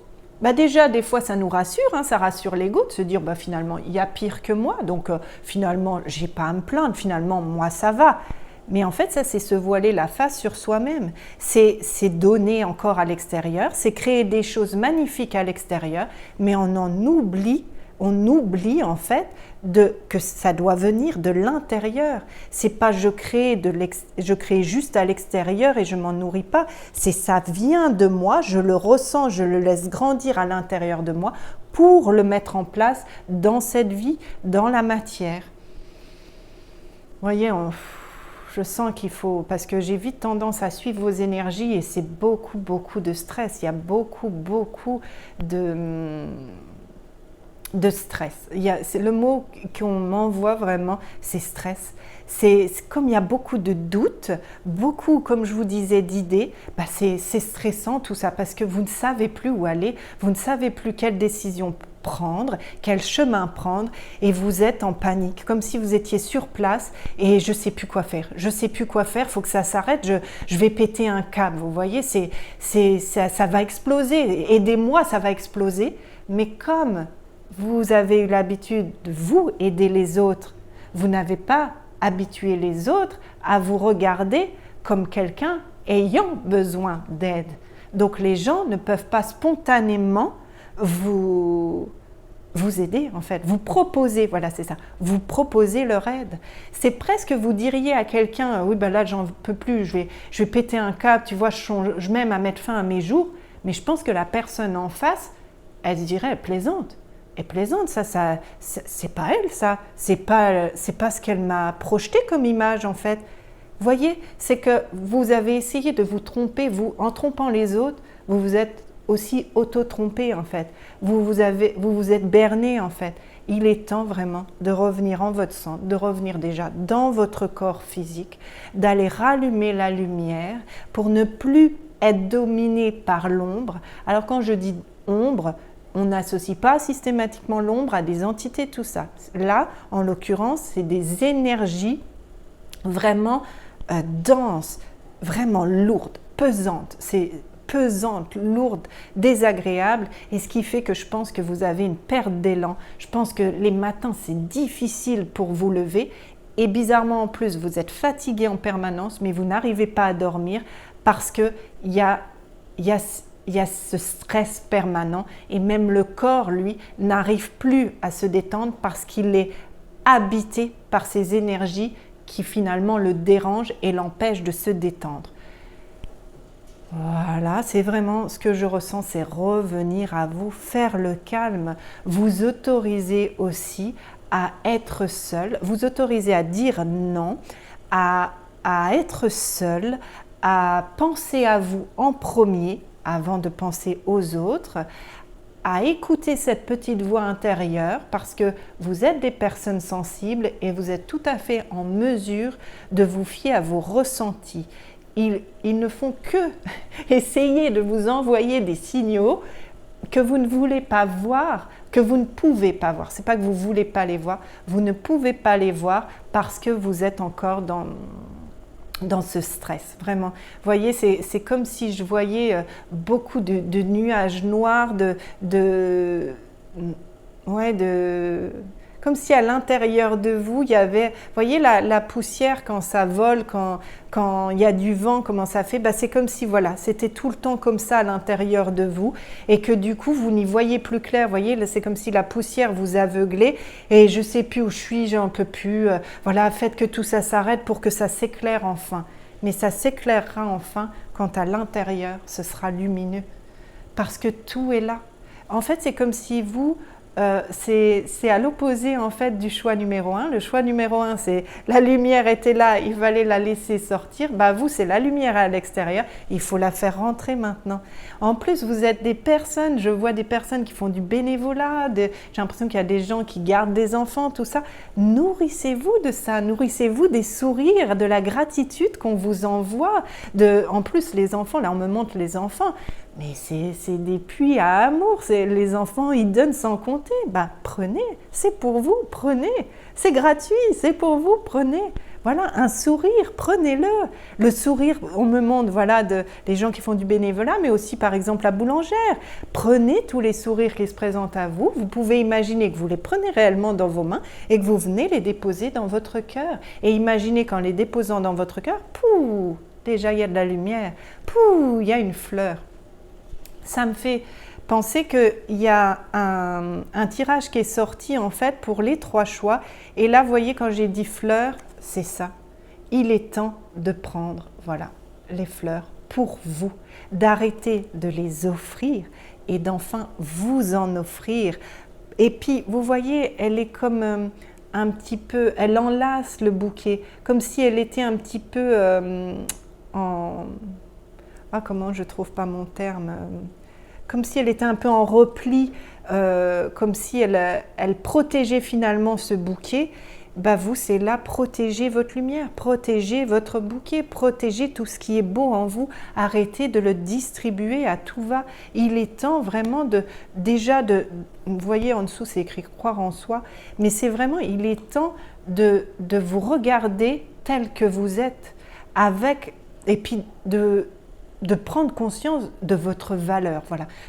déjà des fois ça nous rassure, ça rassure l'ego de se dire finalement il y a pire que moi, donc finalement j'ai pas à me plaindre, finalement moi ça va. Mais en fait ça c'est se voiler la face sur soi-même, c'est donner encore à l'extérieur, c'est créer des choses magnifiques à l'extérieur, mais on oublie en fait que ça doit venir de l'intérieur. C'est pas je crée juste à l'extérieur et je m'en nourris pas. C'est ça vient de moi, je le ressens, je le laisse grandir à l'intérieur de moi pour le mettre en place dans cette vie, dans la matière. Vous voyez, je sens qu'il faut, parce que j'ai vite tendance à suivre vos énergies et c'est beaucoup de stress. Il y a beaucoup de stress. C'est le mot qu'on m'envoie vraiment, c'est stress. C'est comme il y a beaucoup de doutes, beaucoup, comme je vous disais, d'idées, c'est stressant tout ça parce que vous ne savez plus où aller, vous ne savez plus quelle décision prendre, quel chemin prendre et vous êtes en panique, comme si vous étiez sur place et je ne sais plus quoi faire. Je ne sais plus quoi faire, il faut que ça s'arrête, je vais péter un câble. Vous voyez, ça va exploser. Aidez-moi, ça va exploser. Mais comme vous avez eu l'habitude de vous aider les autres, vous n'avez pas habitué les autres à vous regarder comme quelqu'un ayant besoin d'aide. Donc les gens ne peuvent pas spontanément vous aider en fait, vous proposer, voilà c'est ça, vous proposer leur aide. C'est presque vous diriez à quelqu'un, oui là j'en peux plus, je vais péter un câble, tu vois, je m'aime à mettre fin à mes jours, mais je pense que la personne en face, elle se dirait, elle plaisante, ça c'est pas elle, ça, c'est pas ce qu'elle m'a projeté comme image en fait. Vous voyez, c'est que vous avez essayé de vous tromper, en trompant les autres, vous vous êtes aussi auto-trompé en fait. Vous vous êtes berné en fait. Il est temps vraiment de revenir en votre centre, de revenir déjà dans votre corps physique, d'aller rallumer la lumière pour ne plus être dominé par l'ombre. Alors quand je dis ombre, on n'associe pas systématiquement l'ombre à des entités, tout ça. Là, en l'occurrence, c'est des énergies vraiment denses, vraiment lourdes, pesantes. C'est pesante, lourde, désagréable, et ce qui fait que je pense que vous avez une perte d'élan. Je pense que les matins, c'est difficile pour vous lever, et bizarrement en plus, vous êtes fatigué en permanence, mais vous n'arrivez pas à dormir parce qu'il y a ce stress permanent, et même le corps, lui, n'arrive plus à se détendre parce qu'il est habité par ces énergies qui finalement le dérangent et l'empêchent de se détendre. Voilà, c'est vraiment ce que je ressens, c'est revenir à vous, faire le calme, vous autoriser aussi à être seul, vous autoriser à dire non, à être seul, à penser à vous en premier avant de penser aux autres, à écouter cette petite voix intérieure parce que vous êtes des personnes sensibles et vous êtes tout à fait en mesure de vous fier à vos ressentis. Ils ne font que essayer de vous envoyer des signaux que vous ne voulez pas voir, que vous ne pouvez pas voir. Ce n'est pas que vous ne voulez pas les voir, vous ne pouvez pas les voir parce que vous êtes encore dans ce stress, vraiment. Vous voyez, c'est comme si je voyais beaucoup de nuages noirs, comme si à l'intérieur de vous, il y avait, vous voyez la poussière quand ça vole, quand il y a du vent, comment ça fait, c'est comme si voilà, c'était tout le temps comme ça à l'intérieur de vous et que du coup, vous n'y voyez plus clair. Vous voyez, c'est comme si la poussière vous aveuglait et je ne sais plus où je suis, j'en peux plus. Voilà, faites que tout ça s'arrête pour que ça s'éclaire enfin. Mais ça s'éclairera enfin quand à l'intérieur, ce sera lumineux. Parce que tout est là. En fait, c'est comme si vous... c'est à l'opposé en fait du choix numéro 1. Le choix numéro 1, c'est la lumière était là, il fallait la laisser sortir. Vous, c'est la lumière à l'extérieur, il faut la faire rentrer maintenant. En plus, vous êtes des personnes, je vois des personnes qui font du bénévolat, j'ai l'impression qu'il y a des gens qui gardent des enfants, tout ça. Nourrissez-vous de ça, nourrissez-vous des sourires, de la gratitude qu'on vous envoie. En plus, les enfants, là on me montre les enfants, Mais c'est des puits à amour, les enfants, ils donnent sans compter. Prenez, c'est pour vous, prenez. C'est gratuit, c'est pour vous, prenez. Voilà, un sourire, prenez-le. Le sourire, on me montre, les gens qui font du bénévolat, mais aussi par exemple la boulangère. Prenez tous les sourires qui se présentent à vous. Vous pouvez imaginer que vous les prenez réellement dans vos mains et que vous venez les déposer dans votre cœur. Et imaginez qu'en les déposant dans votre cœur, pouh, déjà il y a de la lumière, pouh, il y a une fleur. Ça me fait penser qu'il y a un tirage qui est sorti en fait pour les 3 choix. Et là, vous voyez, quand j'ai dit fleurs, c'est ça. Il est temps de prendre, les fleurs pour vous, d'arrêter de les offrir et d'enfin vous en offrir. Et puis, vous voyez, elle est comme un petit peu, elle enlace le bouquet, comme si elle était un petit peu comment je trouve pas mon terme, comme si elle était un peu en repli, comme si elle protégeait finalement ce bouquet. Vous, c'est là, protégez votre lumière, protégez votre bouquet, protégez tout ce qui est beau en vous, arrêtez de le distribuer à tout va. Il est temps vraiment vous voyez en dessous, c'est écrit croire en soi, mais c'est vraiment, il est temps de vous regarder tel que vous êtes, et puis de prendre conscience de votre valeur,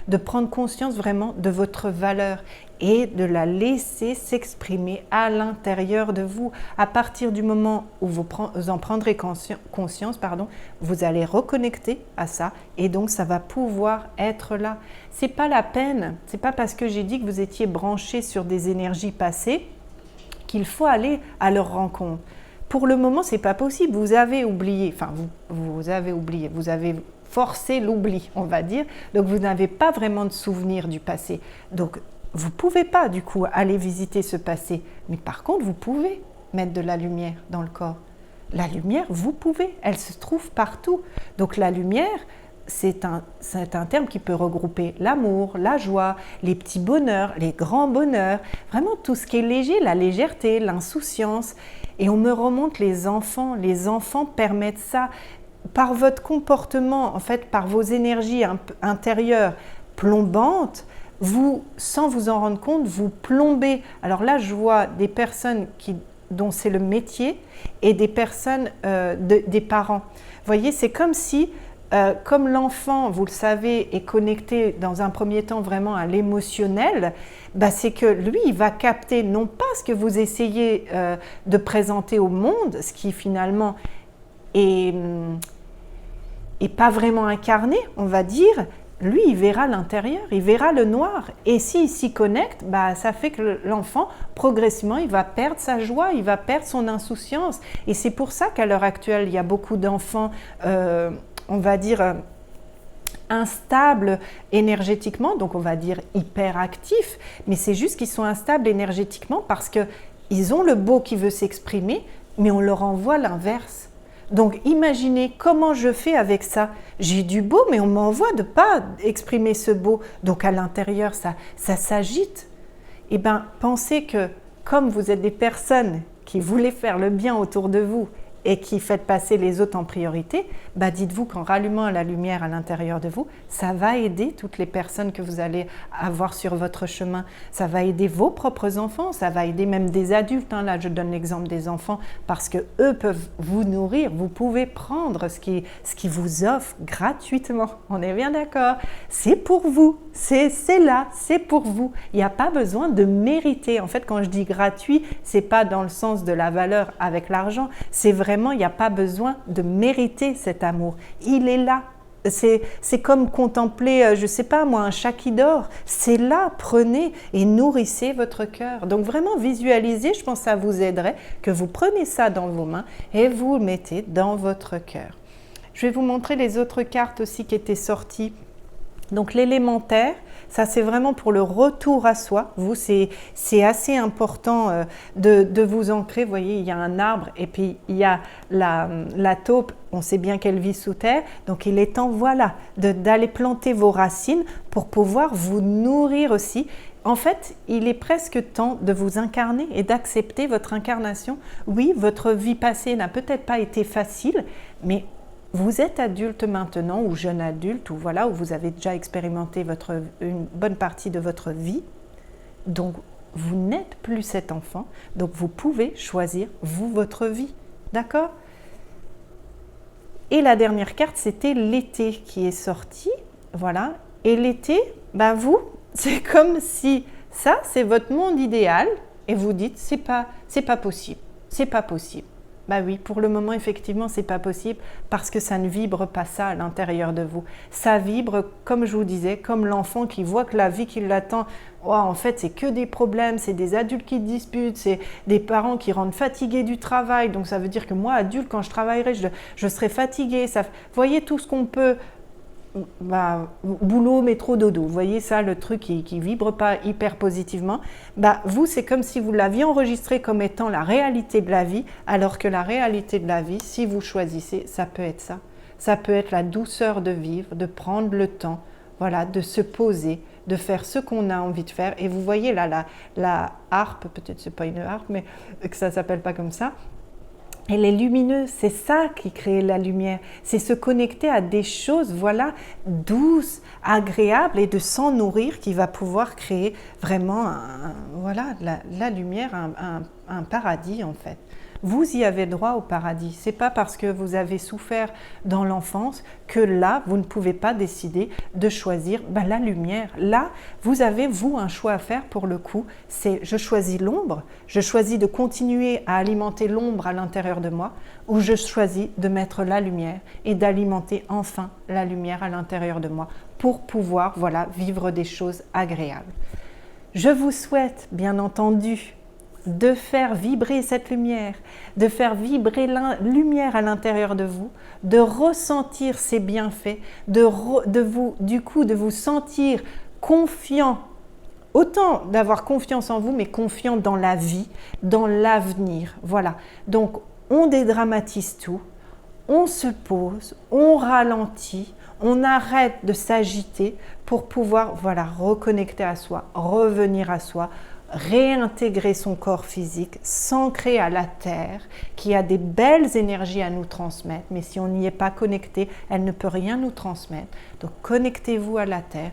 de prendre conscience vraiment de votre valeur et de la laisser s'exprimer à l'intérieur de vous. À partir du moment où vous en prendrez conscience, vous allez reconnecter à ça et donc ça va pouvoir être là. C'est pas la peine, c'est pas parce que j'ai dit que vous étiez branchés sur des énergies passées qu'il faut aller à leur rencontre. Pour le moment, c'est pas possible. Vous avez oublié, vous avez forcé l'oubli, on va dire. Donc, vous n'avez pas vraiment de souvenir du passé. Donc, vous ne pouvez pas, du coup, aller visiter ce passé. Mais par contre, vous pouvez mettre de la lumière dans le corps. La lumière, vous pouvez. Elle se trouve partout. Donc, la lumière, c'est un terme qui peut regrouper l'amour, la joie, les petits bonheurs, les grands bonheurs, vraiment tout ce qui est léger, la légèreté, l'insouciance. Et on me remonte les enfants permettent ça. Par votre comportement, en fait, par vos énergies intérieures plombantes, vous, sans vous en rendre compte, vous plombez. Alors là, je vois des personnes dont c'est le métier et des personnes, des parents. Vous voyez, c'est comme si, comme l'enfant, vous le savez, est connecté dans un premier temps vraiment à l'émotionnel, c'est que lui, il va capter non pas ce que vous essayez de présenter au monde, ce qui finalement est pas vraiment incarné, on va dire. Lui, il verra l'intérieur, il verra le noir. Et s'il s'y connecte, ça fait que l'enfant, progressivement, il va perdre sa joie, il va perdre son insouciance. Et c'est pour ça qu'à l'heure actuelle, il y a beaucoup d'enfants, on va dire, instables énergétiquement, donc on va dire hyperactifs, mais c'est juste qu'ils sont instables énergétiquement parce qu'ils ont le beau qui veut s'exprimer, mais on leur envoie l'inverse. Donc imaginez comment je fais avec ça. J'ai du beau, mais on m'envoie de ne pas exprimer ce beau. Donc à l'intérieur, ça s'agite. Eh bien, pensez que comme vous êtes des personnes qui voulaient faire le bien autour de vous et qui faites passer les autres en priorité, dites-vous qu'en rallumant la lumière à l'intérieur de vous, ça va aider toutes les personnes que vous allez avoir sur votre chemin. Ça va aider vos propres enfants, ça va aider même des adultes. Là, je donne l'exemple des enfants parce qu'eux peuvent vous nourrir. Vous pouvez prendre ce qui vous offre gratuitement. On est bien d'accord? C'est pour vous. C'est là, c'est pour vous. Il n'y a pas besoin de mériter. En fait, quand je dis gratuit, c'est pas dans le sens de la valeur avec l'argent. C'est vraiment, il n'y a pas besoin de mériter cet amour. Il est là. C'est comme contempler, je ne sais pas moi, un chat qui dort. C'est là, prenez et nourrissez votre cœur. Donc vraiment visualisez, je pense que ça vous aiderait, que vous prenez ça dans vos mains et vous le mettez dans votre cœur. Je vais vous montrer les autres cartes aussi qui étaient sorties. Donc l'élémentaire, ça c'est vraiment pour le retour à soi. Vous, c'est assez important de vous ancrer. Vous voyez, il y a un arbre et puis il y a la taupe. On sait bien qu'elle vit sous terre. Donc il est temps, d'aller planter vos racines pour pouvoir vous nourrir aussi. En fait, il est presque temps de vous incarner et d'accepter votre incarnation. Oui, votre vie passée n'a peut-être pas été facile, mais Vous êtes adulte maintenant ou jeune adulte ou voilà, où vous avez déjà expérimenté une bonne partie de votre vie. Donc, vous n'êtes plus cet enfant. Donc, vous pouvez choisir, vous, votre vie. D'accord? Et la dernière carte, c'était l'été qui est sorti. Voilà. Et l'été, ben vous, c'est comme si ça, c'est votre monde idéal. Et vous dites, c'est pas possible. C'est pas possible. Bah oui, pour le moment, effectivement, c'est pas possible parce que ça ne vibre pas ça à l'intérieur de vous. Ça vibre, comme je vous disais, comme l'enfant qui voit que la vie qui l'attend, oh, en fait, c'est que des problèmes, c'est des adultes qui disputent, c'est des parents qui rendent fatigués du travail. Donc, ça veut dire que moi, adulte, quand je travaillerai, je serai fatiguée. Vous voyez tout ce qu'on peut... boulot, métro, dodo, vous voyez ça, le truc qui vibre pas hyper positivement, vous, c'est comme si vous l'aviez enregistré comme étant la réalité de la vie, alors que la réalité de la vie, si vous choisissez, ça peut être ça. Ça peut être la douceur de vivre, de prendre le temps, voilà, de se poser, de faire ce qu'on a envie de faire. Et vous voyez là, la harpe, peut-être c'est pas une harpe, mais que ça s'appelle pas comme ça, elle est lumineuse, c'est ça qui crée la lumière, c'est se connecter à des choses, voilà, douces, agréables et de s'en nourrir qui va pouvoir créer vraiment, la lumière, un paradis en fait. Vous y avez droit au paradis. C'est pas parce que vous avez souffert dans l'enfance que là, vous ne pouvez pas décider de choisir la lumière. Là, vous avez, vous, un choix à faire pour le coup. C'est je choisis l'ombre, je choisis de continuer à alimenter l'ombre à l'intérieur de moi, ou je choisis de mettre la lumière et d'alimenter enfin la lumière à l'intérieur de moi pour pouvoir, voilà, vivre des choses agréables. Je vous souhaite, bien entendu, de faire vibrer cette lumière, de faire vibrer la lumière à l'intérieur de vous, de ressentir ses bienfaits, de vous sentir confiant, autant d'avoir confiance en vous, mais confiant dans la vie, dans l'avenir. Voilà. Donc, on dédramatise tout, on se pose, on ralentit, on arrête de s'agiter pour pouvoir, voilà, reconnecter à soi, revenir à soi, réintégrer son corps physique, s'ancrer à la terre qui a des belles énergies à nous transmettre, mais si on n'y est pas connecté, elle ne peut rien nous transmettre. Donc connectez-vous à la terre,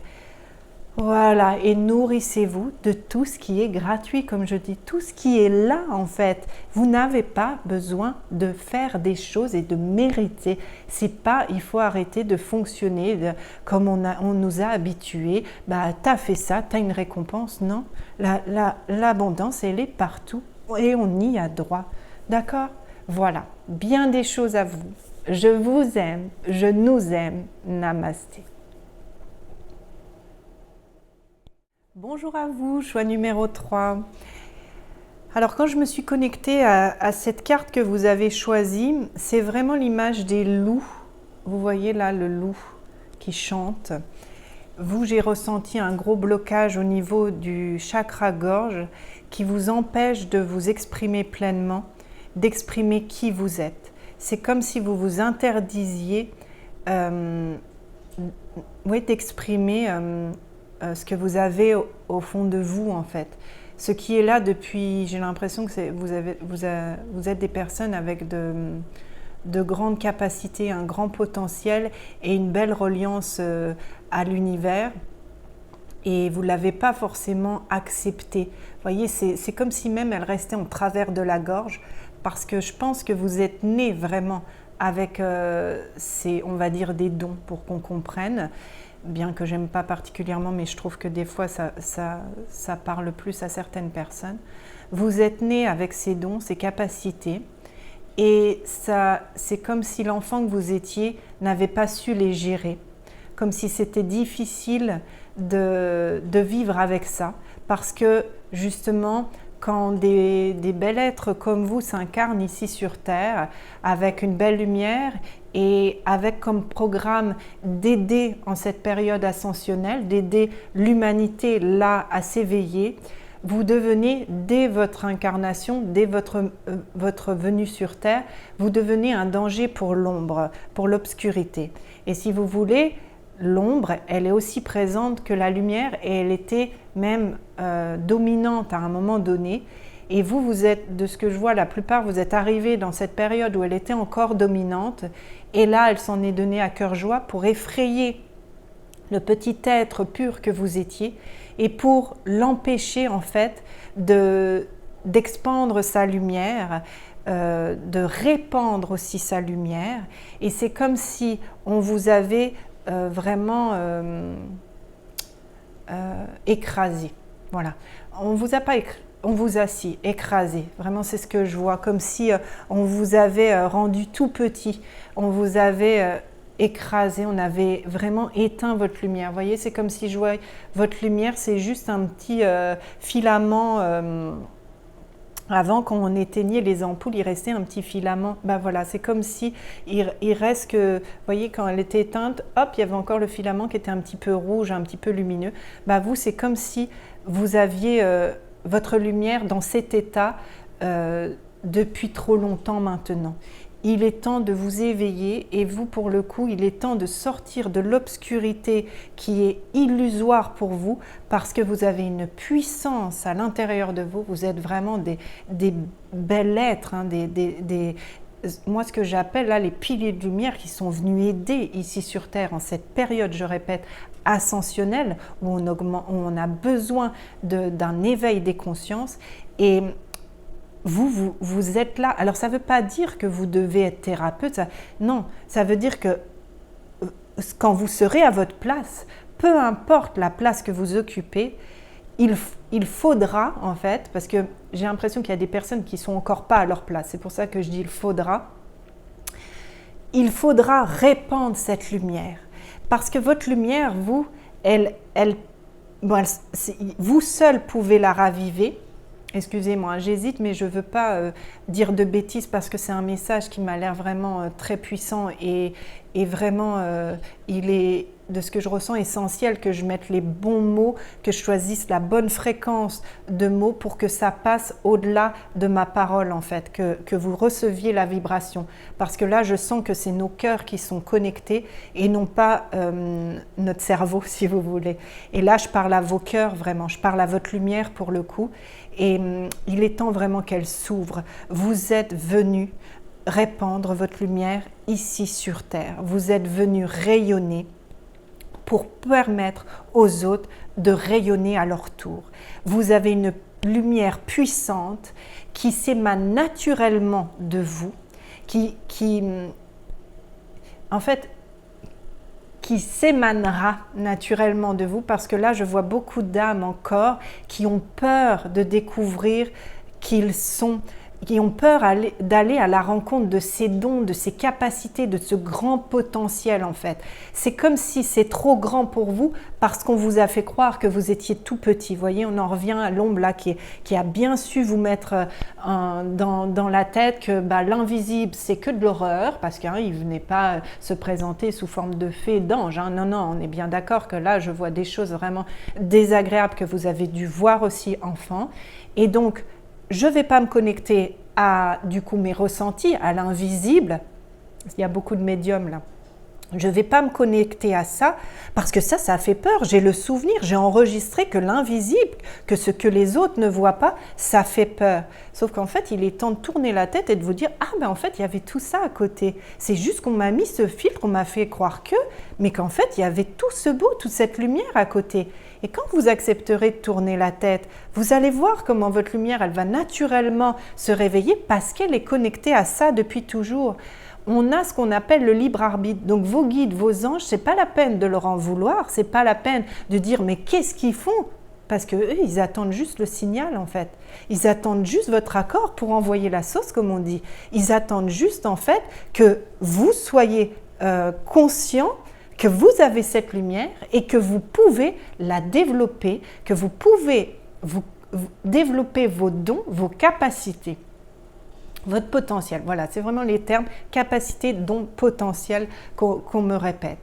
voilà, et nourrissez-vous de tout ce qui est gratuit, comme je dis, tout ce qui est là en fait. Vous n'avez pas besoin de faire des choses et de mériter. C'est pas, il faut arrêter de fonctionner comme on nous a habitués. T'as fait ça, t'as une récompense. Non, l'abondance, elle est partout et on y a droit. D'accord? Voilà, bien des choses à vous. Je vous aime, je nous aime. Namasté. Bonjour à vous, choix numéro 3. Alors quand je me suis connectée à cette carte que vous avez choisie, c'est vraiment l'image des loups. Vous voyez là le loup qui chante. Vous, j'ai ressenti un gros blocage au niveau du chakra gorge qui vous empêche de vous exprimer pleinement, d'exprimer qui vous êtes. C'est comme si vous vous interdisiez d'exprimer ce que vous avez au fond de vous en fait. Ce qui est là depuis, j'ai l'impression que vous êtes des personnes avec de grandes capacités, un grand potentiel et une belle reliance à l'univers et vous ne l'avez pas forcément accepté. Vous voyez, c'est comme si même elle restait en travers de la gorge parce que je pense que vous êtes né vraiment avec on va dire des dons pour qu'on comprenne. Bien que j'aime pas particulièrement, mais je trouve que des fois ça parle plus à certaines personnes. Vous êtes né avec ces dons, ces capacités, et c'est comme si l'enfant que vous étiez n'avait pas su les gérer, comme si c'était difficile de vivre avec ça, parce que justement, quand des bels êtres comme vous s'incarnent ici sur Terre, avec une belle lumière et avec comme programme d'aider en cette période ascensionnelle, d'aider l'humanité là à s'éveiller, vous devenez, dès votre incarnation, dès votre venue sur Terre, vous devenez un danger pour l'ombre, pour l'obscurité. Et si vous voulez, l'ombre, elle est aussi présente que la lumière et elle était même dominante à un moment donné. Et vous, vous êtes, de ce que je vois, la plupart, vous êtes arrivés dans cette période où elle était encore dominante. Et là, elle s'en est donnée à cœur joie pour effrayer le petit être pur que vous étiez et pour l'empêcher en fait d'expandre sa lumière, de répandre aussi sa lumière. Et c'est comme si on vous avait vraiment écrasé. Voilà. On vous a pas écrasé. On vous a écrasé, vraiment c'est ce que je vois, comme si on vous avait rendu tout petit, on vous avait écrasé, on avait vraiment éteint votre lumière. Vous voyez, c'est comme si je voyais votre lumière, c'est juste un petit filament. Avant, quand on éteignait les ampoules, il restait un petit filament. Ben voilà, c'est comme si il reste que, vous voyez, quand elle était éteinte, hop, il y avait encore le filament qui était un petit peu rouge, un petit peu lumineux. Ben vous, c'est comme si vous aviez votre lumière dans cet état depuis trop longtemps maintenant. Il est temps de vous éveiller et vous, pour le coup, il est temps de sortir de l'obscurité qui est illusoire pour vous parce que vous avez une puissance à l'intérieur de vous. Vous êtes vraiment des bels êtres, hein, moi, ce que j'appelle là les piliers de lumière qui sont venus aider ici sur Terre en cette période, je répète, ascensionnelle où on a besoin d'un éveil des consciences. Et vous êtes là. Alors, ça ne veut pas dire que vous devez être thérapeute. Non, ça veut dire que quand vous serez à votre place, peu importe la place que vous occupez, il faudra, en fait, parce que j'ai l'impression qu'il y a des personnes qui ne sont encore pas à leur place. C'est pour ça que je dis il faudra répandre cette lumière. Parce que votre lumière, vous seul pouvez la raviver. Excusez-moi, j'hésite, mais je ne veux pas dire de bêtises parce que c'est un message qui m'a l'air vraiment très puissant et vraiment, il est, de ce que je ressens, essentiel que je mette les bons mots, que je choisisse la bonne fréquence de mots pour que ça passe au-delà de ma parole, en fait, que vous receviez la vibration. Parce que là, je sens que c'est nos cœurs qui sont connectés et non pas notre cerveau, si vous voulez. Et là, je parle à vos cœurs, vraiment. Je parle à votre lumière, pour le coup. Et il est temps vraiment qu'elle s'ouvre. Vous êtes venus répandre votre lumière ici sur Terre. Vous êtes venus rayonner pour permettre aux autres de rayonner à leur tour. Vous avez une lumière puissante qui s'émane naturellement de vous, qui s'émanera naturellement de vous, parce que là, je vois beaucoup d'âmes encore qui ont peur de découvrir qu'ils sont, qui ont peur d'aller à la rencontre de ces dons, de ces capacités, de ce grand potentiel, en fait. C'est comme si c'est trop grand pour vous parce qu'on vous a fait croire que vous étiez tout petit. Vous voyez, on en revient à l'ombre là qui a bien su vous mettre dans la tête que l'invisible, c'est que de l'horreur, parce qu'il ne venait pas se présenter sous forme de fée, d'ange. Hein. Non, non, on est bien d'accord que là, je vois des choses vraiment désagréables que vous avez dû voir aussi enfant. Et donc, je ne vais pas me connecter à, du coup, mes ressentis, à l'invisible. Il y a beaucoup de médiums là. Je ne vais pas me connecter à ça parce que ça fait peur. J'ai le souvenir, j'ai enregistré que l'invisible, que ce que les autres ne voient pas, ça fait peur. Sauf qu'en fait, il est temps de tourner la tête et de vous dire « Ah, ben en fait, il y avait tout ça à côté. C'est juste qu'on m'a mis ce filtre, on m'a fait croire que, mais qu'en fait, il y avait tout ce beau, toute cette lumière à côté. » Et quand vous accepterez de tourner la tête, vous allez voir comment votre lumière, elle va naturellement se réveiller parce qu'elle est connectée à ça depuis toujours. On a ce qu'on appelle le libre arbitre. Donc vos guides, vos anges, c'est pas la peine de leur en vouloir, c'est pas la peine de dire mais qu'est-ce qu'ils font? Parce qu'eux, ils attendent juste le signal en fait. Ils attendent juste votre accord pour envoyer la sauce, comme on dit. Ils attendent juste en fait que vous soyez conscient que vous avez cette lumière et que vous pouvez la développer, que vous pouvez vous développer vos dons, vos capacités, votre potentiel. Voilà, c'est vraiment les termes capacité, dons, potentiel qu'on me répète.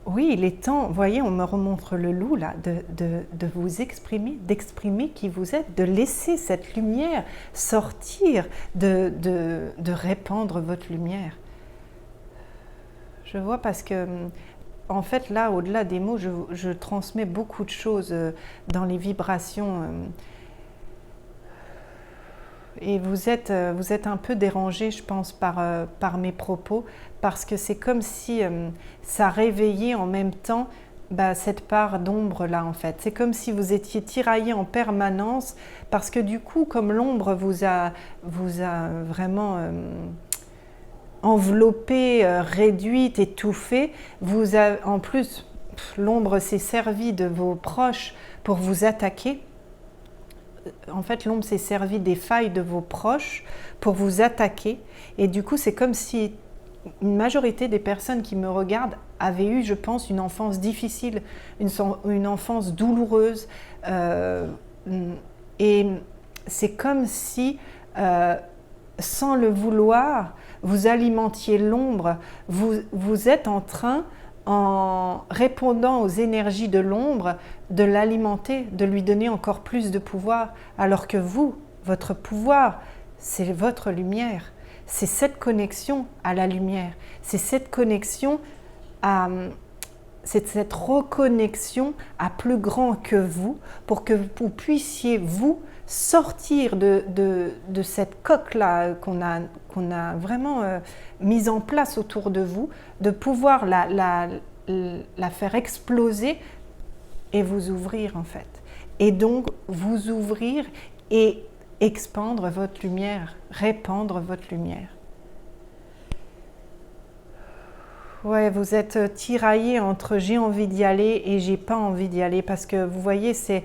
Oui, il est temps, vous voyez, on me remontre le loup là, de vous exprimer, d'exprimer qui vous êtes, de laisser cette lumière sortir, de répandre votre lumière. Je vois parce que, en fait, là, au-delà des mots, je transmets beaucoup de choses dans les vibrations. Et vous êtes un peu dérangé, je pense, par mes propos, parce que c'est comme si ça réveillait en même temps cette part d'ombre-là, en fait. C'est comme si vous étiez tiraillé en permanence, parce que du coup, comme l'ombre vous a vraiment enveloppé, réduite, étouffée, en plus, l'ombre s'est servie de vos proches pour vous attaquer. En fait, l'ombre s'est servie des failles de vos proches pour vous attaquer. Et du coup, c'est comme si une majorité des personnes qui me regardent avaient eu, je pense, une enfance difficile, une enfance douloureuse. Et c'est comme si, sans le vouloir, vous alimentiez l'ombre. Vous êtes en train, en répondant aux énergies de l'ombre, de l'alimenter, de lui donner encore plus de pouvoir, alors que vous, votre pouvoir, c'est votre lumière. C'est cette connexion à la lumière, c'est cette connexion c'est cette reconnexion à plus grand que vous, pour que vous puissiez, vous, sortir de cette coque-là qu'on a vraiment mise en place autour de vous, de pouvoir la faire exploser et vous ouvrir en fait. Et donc vous ouvrir et expandre votre lumière, répandre votre lumière. Ouais, vous êtes tiraillé entre j'ai envie d'y aller et j'ai pas envie d'y aller, parce que vous voyez, c'est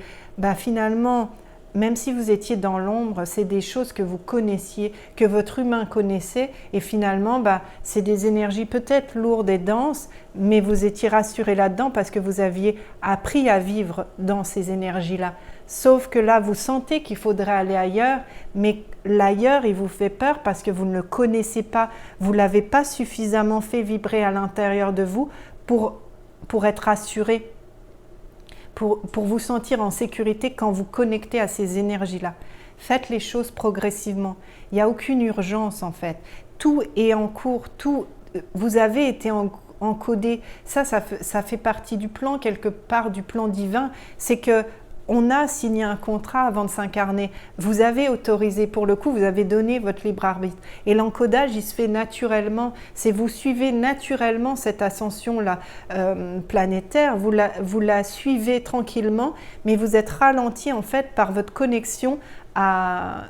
finalement, même si vous étiez dans l'ombre, c'est des choses que vous connaissiez, que votre humain connaissait, et finalement, c'est des énergies peut-être lourdes et denses, mais vous étiez rassuré là-dedans parce que vous aviez appris à vivre dans ces énergies-là. Sauf que là, vous sentez qu'il faudrait aller ailleurs, mais l'ailleurs, il vous fait peur parce que vous ne le connaissez pas, vous ne l'avez pas suffisamment fait vibrer à l'intérieur de vous pour être assuré, pour vous sentir en sécurité quand vous connectez à ces énergies-là. Faites les choses progressivement. Il n'y a aucune urgence en fait. Tout est en cours, vous avez été encodé. Ça fait partie du plan, quelque part du plan divin. C'est que on a signé un contrat avant de s'incarner. Vous avez autorisé, pour le coup, vous avez donné votre libre arbitre. Et l'encodage, il se fait naturellement. C'est vous suivez naturellement cette ascension-là planétaire. Vous la suivez tranquillement, mais vous êtes ralenti en fait par votre connexion.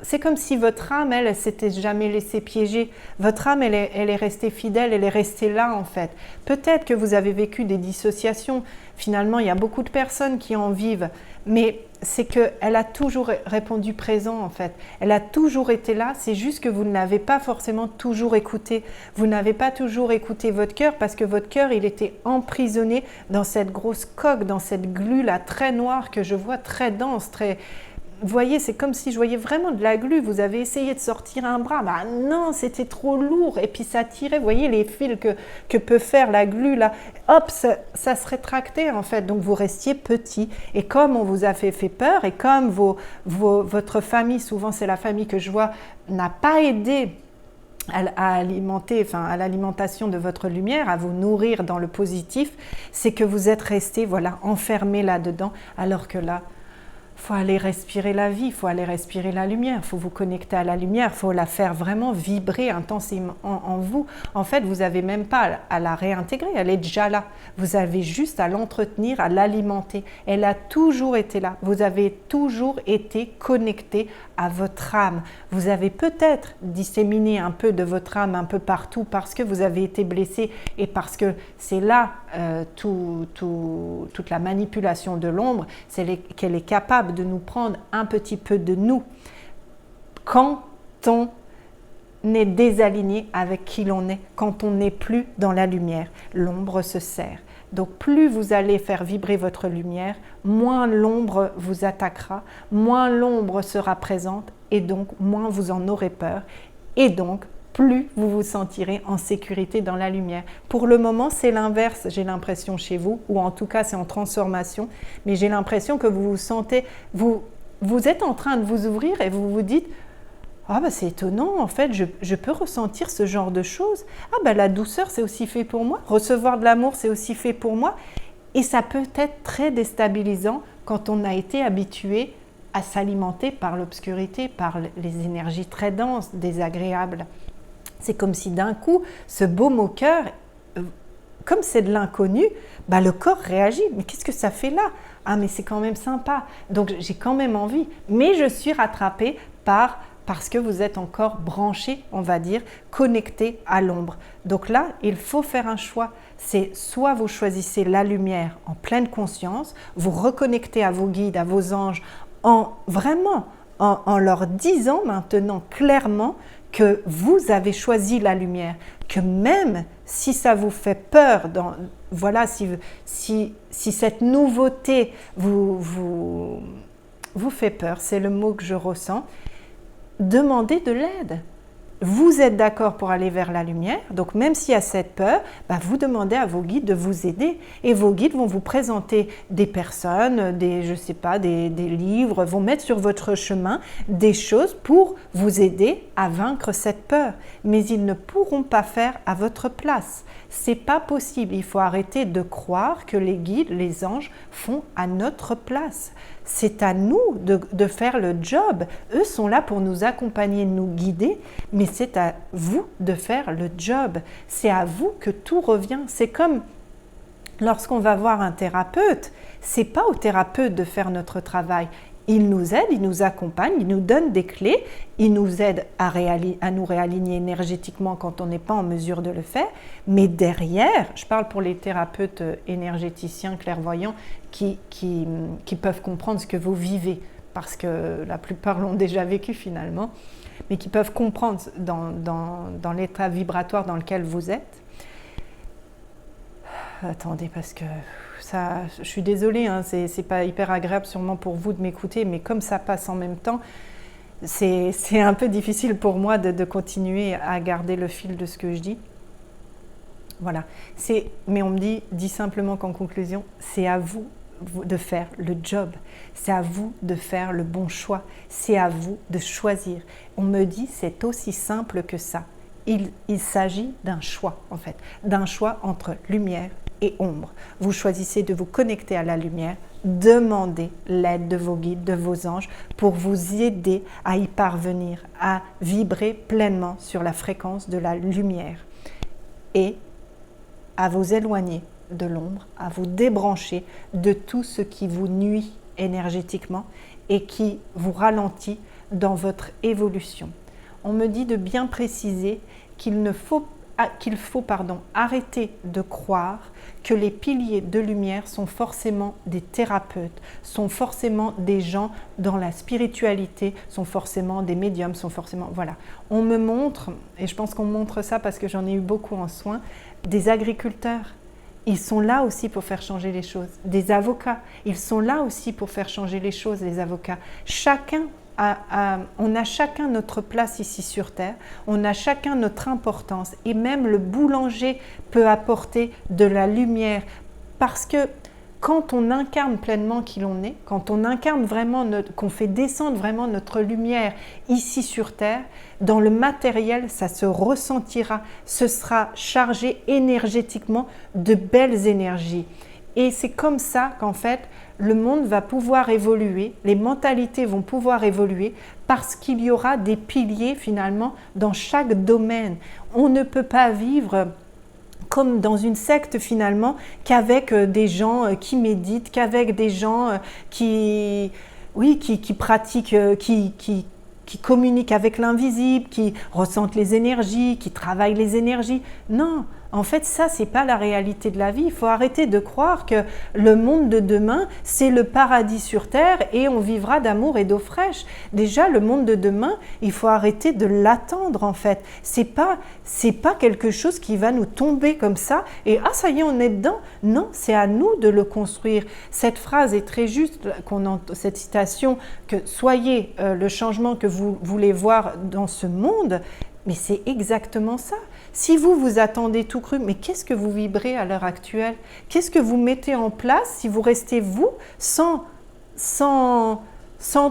C'est comme si votre âme, elle s'était jamais laissée piéger. Votre âme, elle est restée fidèle, elle est restée là en fait. Peut-être que vous avez vécu des dissociations. Finalement, il y a beaucoup de personnes qui en vivent, mais c'est qu'elle a toujours répondu présent en fait. Elle a toujours été là, c'est juste que vous ne l'avez pas forcément toujours écouté. Vous n'avez pas toujours écouté votre cœur parce que votre cœur, il était emprisonné dans cette grosse coque, dans cette glu là très noire que je vois, très dense, très... Vous voyez, c'est comme si je voyais vraiment de la glu. Vous avez essayé de sortir un bras. Non, c'était trop lourd. Et puis ça tirait. Vous voyez les fils que peut faire la glu là. Hop, ça se rétractait en fait. Donc vous restiez petit. Et comme on vous a fait peur, et comme votre famille, souvent c'est la famille que je vois, n'a pas aidé à l'alimentation de votre lumière, à vous nourrir dans le positif, c'est que vous êtes resté enfermé là-dedans, alors que là, il faut aller respirer la vie, il faut aller respirer la lumière, il faut vous connecter à la lumière, il faut la faire vraiment vibrer intensément en vous. En fait, vous n'avez même pas à la réintégrer, elle est déjà là. Vous avez juste à l'entretenir, à l'alimenter. Elle a toujours été là. Vous avez toujours été connecté à votre âme. Vous avez peut-être disséminé un peu de votre âme un peu partout parce que vous avez été blessé et parce que c'est là toute la manipulation de l'ombre, c'est qu'elle est capable de nous prendre un petit peu de nous quand on est désaligné avec qui l'on est, quand on n'est plus dans la lumière. L'ombre se sert. Donc plus vous allez faire vibrer votre lumière, moins l'ombre vous attaquera, moins l'ombre sera présente et donc moins vous en aurez peur et donc plus vous vous sentirez en sécurité dans la lumière. Pour le moment, c'est l'inverse, j'ai l'impression chez vous, ou en tout cas c'est en transformation, mais j'ai l'impression que vous vous sentez, vous êtes en train de vous ouvrir et vous vous dites « Ah c'est étonnant, en fait, je peux ressentir ce genre de choses. Ah la douceur, c'est aussi fait pour moi. Recevoir de l'amour, c'est aussi fait pour moi. » Et ça peut être très déstabilisant quand on a été habitué à s'alimenter par l'obscurité, par les énergies très denses, désagréables. C'est comme si d'un coup, ce baume au cœur, comme c'est de l'inconnu, le corps réagit. Mais qu'est-ce que ça fait là? Ah, mais c'est quand même sympa. Donc j'ai quand même envie. Mais je suis rattrapée parce que vous êtes encore branché, on va dire, connecté à l'ombre. Donc là, il faut faire un choix. C'est soit vous choisissez la lumière en pleine conscience, vous reconnectez à vos guides, à vos anges, en leur disant maintenant clairement que vous avez choisi la lumière, que même si ça vous fait peur, voilà, si cette nouveauté vous fait peur, c'est le mot que je ressens, demandez de l'aide. Vous êtes d'accord pour aller vers la lumière, donc même s'il y a cette peur, vous demandez à vos guides de vous aider. Et vos guides vont vous présenter des personnes, des livres, vont mettre sur votre chemin des choses pour vous aider à vaincre cette peur. Mais ils ne pourront pas faire à votre place. C'est pas possible. Il faut arrêter de croire que les guides, les anges font à notre place. C'est à nous de faire le job. Eux sont là pour nous accompagner, nous guider, mais c'est à vous de faire le job. C'est à vous que tout revient. C'est comme lorsqu'on va voir un thérapeute, c'est pas au thérapeute de faire notre travail. Il nous aide, il nous accompagne, il nous donne des clés, il nous aide à nous réaligner énergétiquement quand on n'est pas en mesure de le faire. Mais derrière, je parle pour les thérapeutes énergéticiens, clairvoyants, qui peuvent comprendre ce que vous vivez, parce que la plupart l'ont déjà vécu finalement, mais qui peuvent comprendre dans l'état vibratoire dans lequel vous êtes. Attendez, parce que ça, je suis désolée, hein, c'est pas hyper agréable sûrement pour vous de m'écouter, mais comme ça passe en même temps, c'est un peu difficile pour moi de continuer à garder le fil de ce que je dis. Voilà. Mais on me dit simplement qu'en conclusion, c'est à vous de faire le job, c'est à vous de faire le bon choix, c'est à vous de choisir. On me dit c'est aussi simple que ça. Il s'agit d'un choix en fait, d'un choix entre lumière et ombre. Vous choisissez de vous connecter à la lumière, demandez l'aide de vos guides, de vos anges pour vous aider à y parvenir, à vibrer pleinement sur la fréquence de la lumière et à vous éloigner de l'ombre, à vous débrancher de tout ce qui vous nuit énergétiquement et qui vous ralentit dans votre évolution. On me dit de bien préciser qu'il faut arrêter de croire que les piliers de lumière sont forcément des thérapeutes, sont forcément des gens dans la spiritualité, sont forcément des médiums, sont forcément... Voilà. On me montre, et je pense qu'on montre ça parce que j'en ai eu beaucoup en soins, des agriculteurs. Ils sont là aussi pour faire changer les choses. Des avocats, ils sont là aussi pour faire changer les choses, les avocats. On a chacun notre place ici sur Terre, on a chacun notre importance et même le boulanger peut apporter de la lumière parce que quand on incarne pleinement qui l'on est, quand on incarne vraiment, qu'on fait descendre vraiment notre lumière ici sur Terre, dans le matériel, ça se ressentira, ce sera chargé énergétiquement de belles énergies. Et c'est comme ça qu'en fait, le monde va pouvoir évoluer, les mentalités vont pouvoir évoluer parce qu'il y aura des piliers finalement dans chaque domaine. On ne peut pas vivre comme dans une secte finalement qu'avec des gens qui méditent, qu'avec des gens qui pratiquent, qui communiquent avec l'invisible, qui ressentent les énergies, qui travaillent les énergies. Non, en fait, ça, c'est pas la réalité de la vie. Il faut arrêter de croire que le monde de demain, c'est le paradis sur terre et on vivra d'amour et d'eau fraîche. Déjà, le monde de demain, il faut arrêter de l'attendre, en fait. C'est pas quelque chose qui va nous tomber comme ça et « Ah, ça y est, on est dedans ». Non, c'est à nous de le construire. Cette phrase est très juste, cette citation, que « Soyez le changement que vous voulez voir dans ce monde », mais c'est exactement ça. Si vous attendez tout cru, mais qu'est-ce que vous vibrez à l'heure actuelle? Qu'est-ce que vous mettez en place si vous restez vous, sans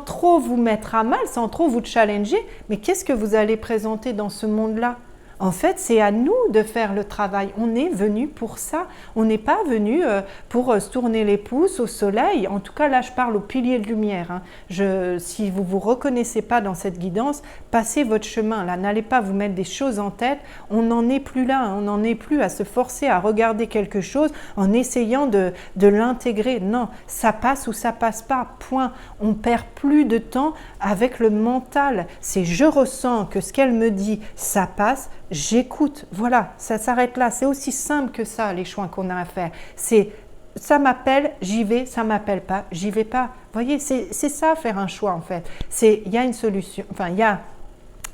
trop vous mettre à mal, sans trop vous challenger? Mais qu'est-ce que vous allez présenter dans ce monde-là? En fait, c'est à nous de faire le travail. On est venu pour ça. On n'est pas venu pour se tourner les pouces au soleil. En tout cas, là, je parle au pilier de lumière. Hein. Si vous ne vous reconnaissez pas dans cette guidance, passez votre chemin. Là, n'allez pas vous mettre des choses en tête. On n'en est plus là. Hein. On n'en est plus à se forcer à regarder quelque chose en essayant de l'intégrer. Non, ça passe ou ça passe pas. Point. On perd plus de temps avec le mental. C'est je ressens que ce qu'elle me dit, ça passe. J'écoute, voilà, ça s'arrête là. C'est aussi simple que ça, les choix qu'on a à faire. C'est, ça m'appelle, j'y vais, ça m'appelle pas, j'y vais pas. Vous voyez, c'est ça, faire un choix, en fait. Il y a une solution, enfin, il y a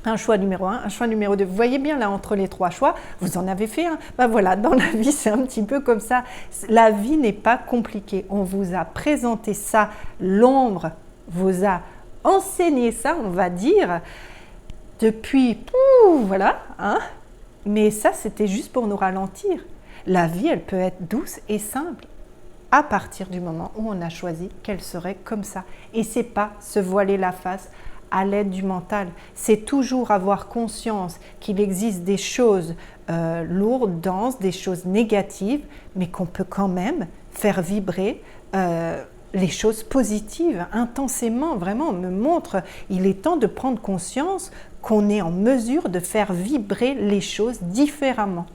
un choix numéro 1, un choix numéro 2. Vous voyez bien, là, entre les 3 choix, vous en avez fait un. Ben voilà, dans la vie, c'est un petit peu comme ça. La vie n'est pas compliquée. On vous a présenté ça, l'ombre vous a enseigné ça, on va dire, depuis, voilà, hein. Mais ça, c'était juste pour nous ralentir. La vie, elle peut être douce et simple à partir du moment où on a choisi qu'elle serait comme ça. Et c'est pas se voiler la face à l'aide du mental. C'est toujours avoir conscience qu'il existe des choses lourdes, denses, des choses négatives, mais qu'on peut quand même faire vibrer les choses positives intensément. Vraiment, on me montre, il est temps de prendre conscience qu'on est en mesure de faire vibrer les choses différemment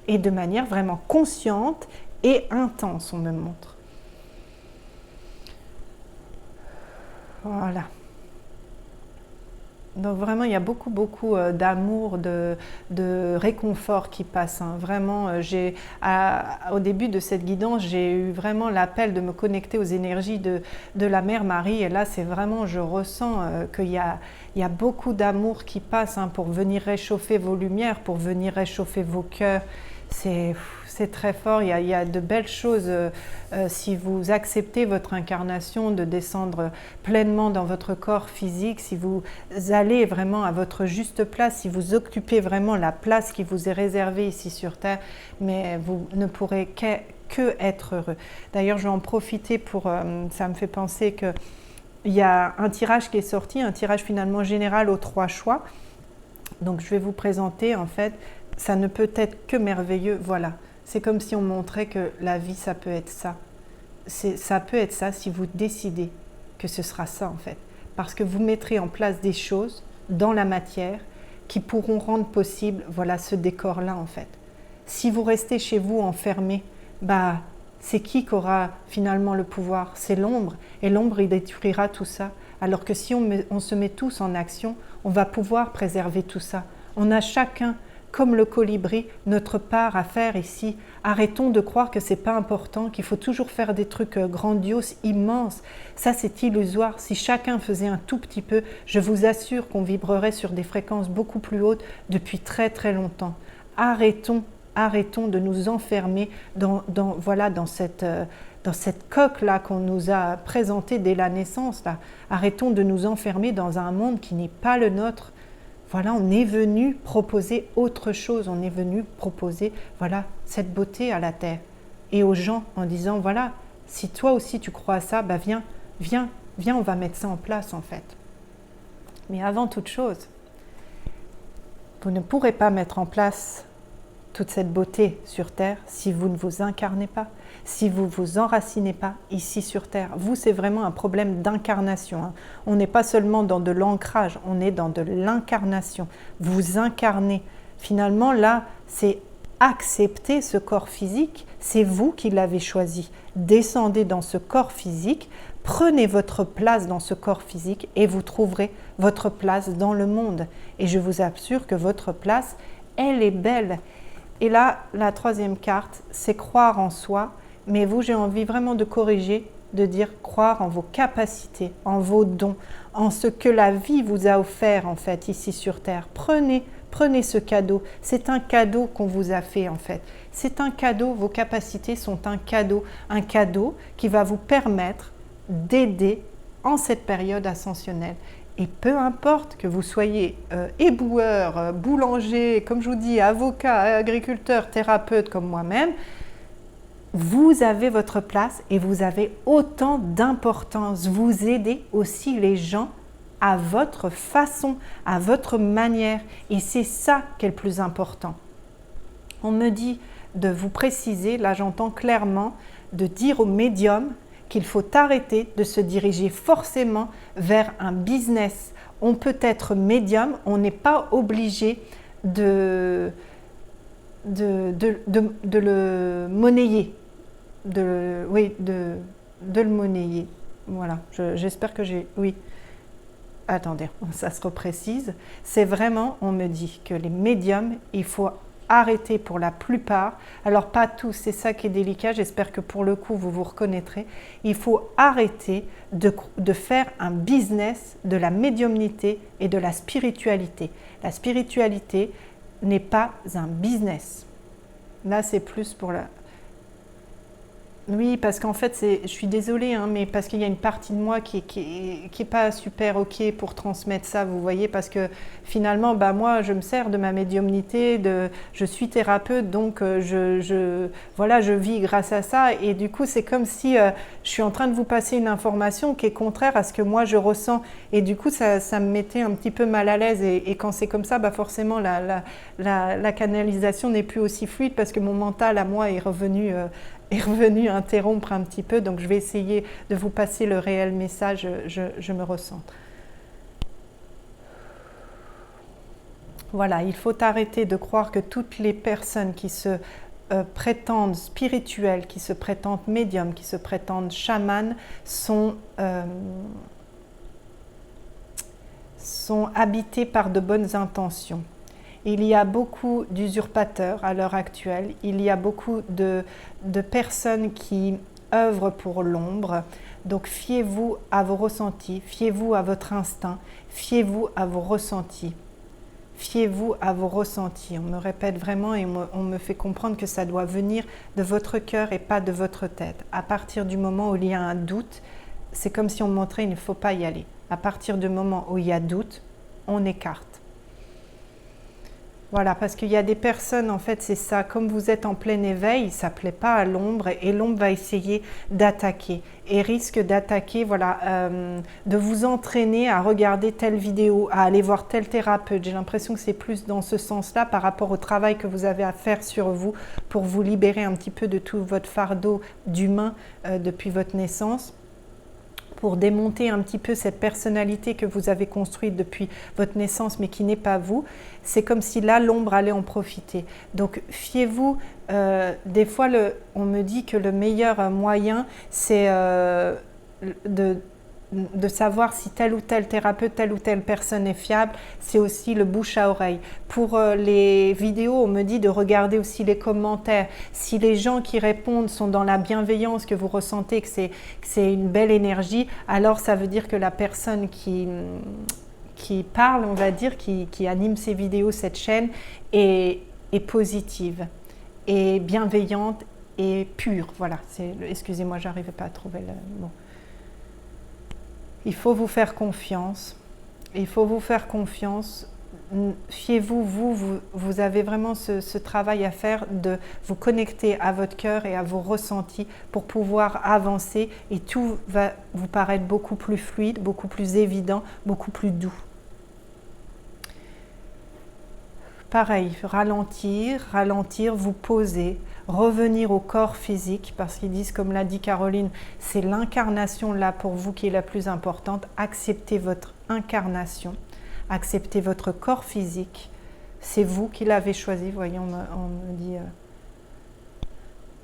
et de manière vraiment consciente et intense, on me montre. Voilà. Donc vraiment, il y a beaucoup d'amour, de réconfort qui passe. Hein. Vraiment, au début de cette guidance, j'ai eu vraiment l'appel de me connecter aux énergies de la Mère Marie. Et là, c'est vraiment, je ressens qu'il y a beaucoup d'amour qui passe pour venir réchauffer vos lumières, pour venir réchauffer vos cœurs. C'est très fort, il y a de belles choses si vous acceptez votre incarnation, de descendre pleinement dans votre corps physique, si vous allez vraiment à votre juste place, si vous occupez vraiment la place qui vous est réservée ici sur Terre, mais vous ne pourrez que être heureux. D'ailleurs, je vais en profiter pour, ça me fait penser que il y a un tirage qui est sorti, un tirage finalement général aux 3 choix. Donc je vais vous présenter, en fait, ça ne peut être que merveilleux, voilà. C'est comme si on montrait que la vie, ça peut être ça. Ça peut être ça si vous décidez que ce sera ça, en fait. Parce que vous mettrez en place des choses dans la matière qui pourront rendre possible, voilà, ce décor-là, en fait. Si vous restez chez vous enfermé, c'est qui aura finalement le pouvoir? C'est l'ombre. Et l'ombre, il détruira tout ça. Alors que si on se met tous en action, on va pouvoir préserver tout ça. On a chacun, comme le colibri, notre part à faire ici. Arrêtons de croire que c'est pas important, qu'il faut toujours faire des trucs grandioses, immenses. Ça, c'est illusoire. Si chacun faisait un tout petit peu, je vous assure qu'on vibrerait sur des fréquences beaucoup plus hautes depuis très très longtemps. Arrêtons de nous enfermer dans cette coque-là qu'on nous a présentée dès la naissance. Là. Arrêtons de nous enfermer dans un monde qui n'est pas le nôtre. Voilà, on est venu proposer autre chose, on est venu proposer, voilà, cette beauté à la Terre et aux gens en disant, voilà, si toi aussi tu crois à ça, viens, on va mettre ça en place en fait. Mais avant toute chose, vous ne pourrez pas mettre en place toute cette beauté sur Terre si vous ne vous incarnez pas, si vous ne vous enracinez pas ici sur Terre. Vous, c'est vraiment un problème d'incarnation. Hein. On n'est pas seulement dans de l'ancrage, on est dans de l'incarnation. Vous incarnez. Finalement, là, c'est accepter ce corps physique, c'est vous qui l'avez choisi. Descendez dans ce corps physique, prenez votre place dans ce corps physique et vous trouverez votre place dans le monde. Et je vous assure que votre place, elle est belle. Et là, la 3e carte, c'est croire en soi. Mais vous, j'ai envie vraiment de corriger, de dire croire en vos capacités, en vos dons, en ce que la vie vous a offert en fait ici sur Terre. Prenez ce cadeau. C'est un cadeau qu'on vous a fait en fait. C'est un cadeau, vos capacités sont un cadeau qui va vous permettre d'aider en cette période ascensionnelle. Et peu importe que vous soyez éboueur, boulanger, comme je vous dis, avocat, agriculteur, thérapeute comme moi-même, vous avez votre place et vous avez autant d'importance. Vous aidez aussi les gens à votre façon, à votre manière. Et c'est ça qui est le plus important. On me dit de vous préciser, là j'entends clairement, de dire au médium qu'il faut arrêter de se diriger forcément vers un business. On peut être médium, on n'est pas obligé de le monnayer, de le monnayer. Voilà, j'espère que j'ai... Oui, attendez, ça se reprécise. C'est vraiment, on me dit que les médiums, il faut arrêter pour la plupart, alors pas tous, c'est ça qui est délicat, j'espère que pour le coup vous vous reconnaîtrez, il faut arrêter de faire un business de la médiumnité et de la spiritualité. La spiritualité n'est pas un business. Là c'est plus pour la... Oui, parce qu'en fait, je suis désolée, hein, mais parce qu'il y a une partie de moi qui est pas super OK pour transmettre ça, vous voyez, parce que finalement, bah, moi, je me sers de ma médiumnité, je suis thérapeute, donc voilà, je vis grâce à ça, et du coup, c'est comme si je suis en train de vous passer une information qui est contraire à ce que moi, je ressens, et du coup, ça me mettait un petit peu mal à l'aise, et quand c'est comme ça, bah, forcément, la canalisation n'est plus aussi fluide, parce que mon mental, à moi, est revenu interrompre un petit peu, donc je vais essayer de vous passer le réel message, je me recentre. Voilà, il faut arrêter de croire que toutes les personnes qui se prétendent spirituelles, qui se prétendent médiums, qui se prétendent chamanes, sont habitées par de bonnes intentions. Il y a beaucoup d'usurpateurs à l'heure actuelle, il y a beaucoup de personnes qui œuvrent pour l'ombre, donc fiez-vous à vos ressentis, fiez-vous à votre instinct, fiez-vous à vos ressentis. Fiez-vous à vos ressentis. On me répète vraiment et on me fait comprendre que ça doit venir de votre cœur et pas de votre tête. À partir du moment où il y a un doute, c'est comme si on me montrait il ne faut pas y aller. À partir du moment où il y a doute, on écarte. Voilà, parce qu'il y a des personnes, en fait, c'est ça, comme vous êtes en plein éveil, ça ne plaît pas à l'ombre et l'ombre va essayer d'attaquer et risque d'attaquer, voilà, de vous entraîner à regarder telle vidéo, à aller voir tel thérapeute. J'ai l'impression que c'est plus dans ce sens-là par rapport au travail que vous avez à faire sur vous pour vous libérer un petit peu de tout votre fardeau d'humain depuis votre naissance, pour démonter un petit peu cette personnalité que vous avez construite depuis votre naissance mais qui n'est pas vous. C'est comme si là l'ombre allait en profiter. Donc fiez-vous, des fois on me dit que le meilleur moyen c'est de savoir si tel ou tel thérapeute, telle ou telle personne est fiable, c'est aussi le bouche à oreille. Pour les vidéos, on me dit de regarder aussi les commentaires. Si les gens qui répondent sont dans la bienveillance, que vous ressentez que c'est une belle énergie, alors ça veut dire que la personne qui parle, on va dire, qui anime ces vidéos, cette chaîne, est positive, et bienveillante et pure. Voilà, excusez-moi, j'arrivais pas à trouver le mot. Il faut vous faire confiance. Il faut vous faire confiance. Fiez-vous, vous avez vraiment ce travail à faire de vous connecter à votre cœur et à vos ressentis pour pouvoir avancer et tout va vous paraître beaucoup plus fluide, beaucoup plus évident, beaucoup plus doux. Pareil, ralentir, vous poser, revenir au corps physique, parce qu'ils disent, comme l'a dit Caroline, c'est l'incarnation là pour vous qui est la plus importante. Acceptez votre incarnation, acceptez votre corps physique. C'est vous qui l'avez choisi, voyez, on me dit...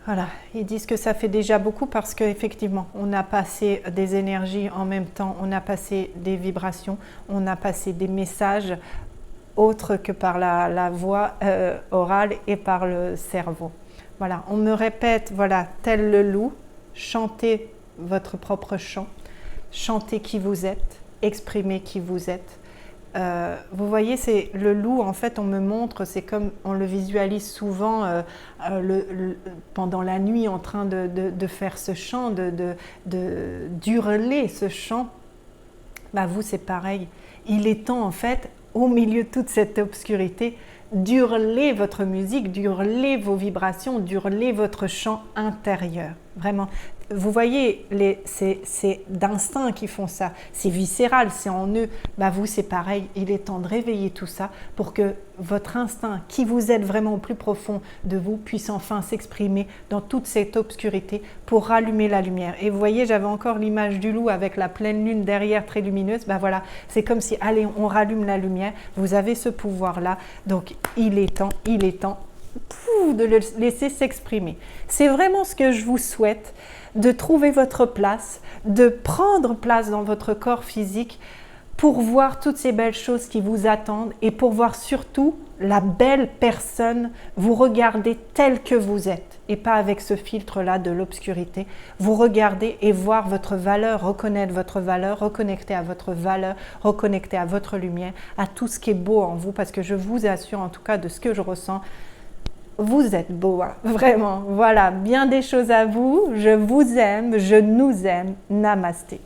Voilà, ils disent que ça fait déjà beaucoup parce qu'effectivement, on a passé des énergies en même temps, on a passé des vibrations, on a passé des messages autre que par la voix orale et par le cerveau. Voilà, on me répète, voilà, tel le loup, chantez votre propre chant, chantez qui vous êtes, exprimez qui vous êtes. Vous voyez, c'est le loup, en fait, on me montre, c'est comme on le visualise souvent pendant la nuit en train de faire ce chant, d'hurler ce chant. Bah, vous, c'est pareil. Il est temps, en fait, au milieu de toute cette obscurité, d'hurler votre musique, d'hurler vos vibrations, d'hurler votre chant intérieur. Vraiment, vous voyez, c'est d'instinct qu'ils font ça, c'est viscéral, c'est en eux. Bah vous, c'est pareil, il est temps de réveiller tout ça pour que votre instinct, qui vous aide vraiment au plus profond de vous, puisse enfin s'exprimer dans toute cette obscurité pour rallumer la lumière. Et vous voyez, j'avais encore l'image du loup avec la pleine lune derrière très lumineuse. Bah voilà, c'est comme si, allez, on rallume la lumière, vous avez ce pouvoir-là, donc il est temps de le laisser s'exprimer. C'est vraiment ce que je vous souhaite, de trouver votre place, de prendre place dans votre corps physique pour voir toutes ces belles choses qui vous attendent et pour voir surtout la belle personne, vous regarder telle que vous êtes et pas avec ce filtre-là de l'obscurité. Vous regardez et voir votre valeur, reconnaître votre valeur, reconnecter à votre valeur, reconnecter à votre lumière, à tout ce qui est beau en vous, parce que je vous assure, en tout cas de ce que je ressens, vous êtes beau, hein, vraiment. Voilà, bien des choses à vous. Je vous aime, je nous aime. Namasté.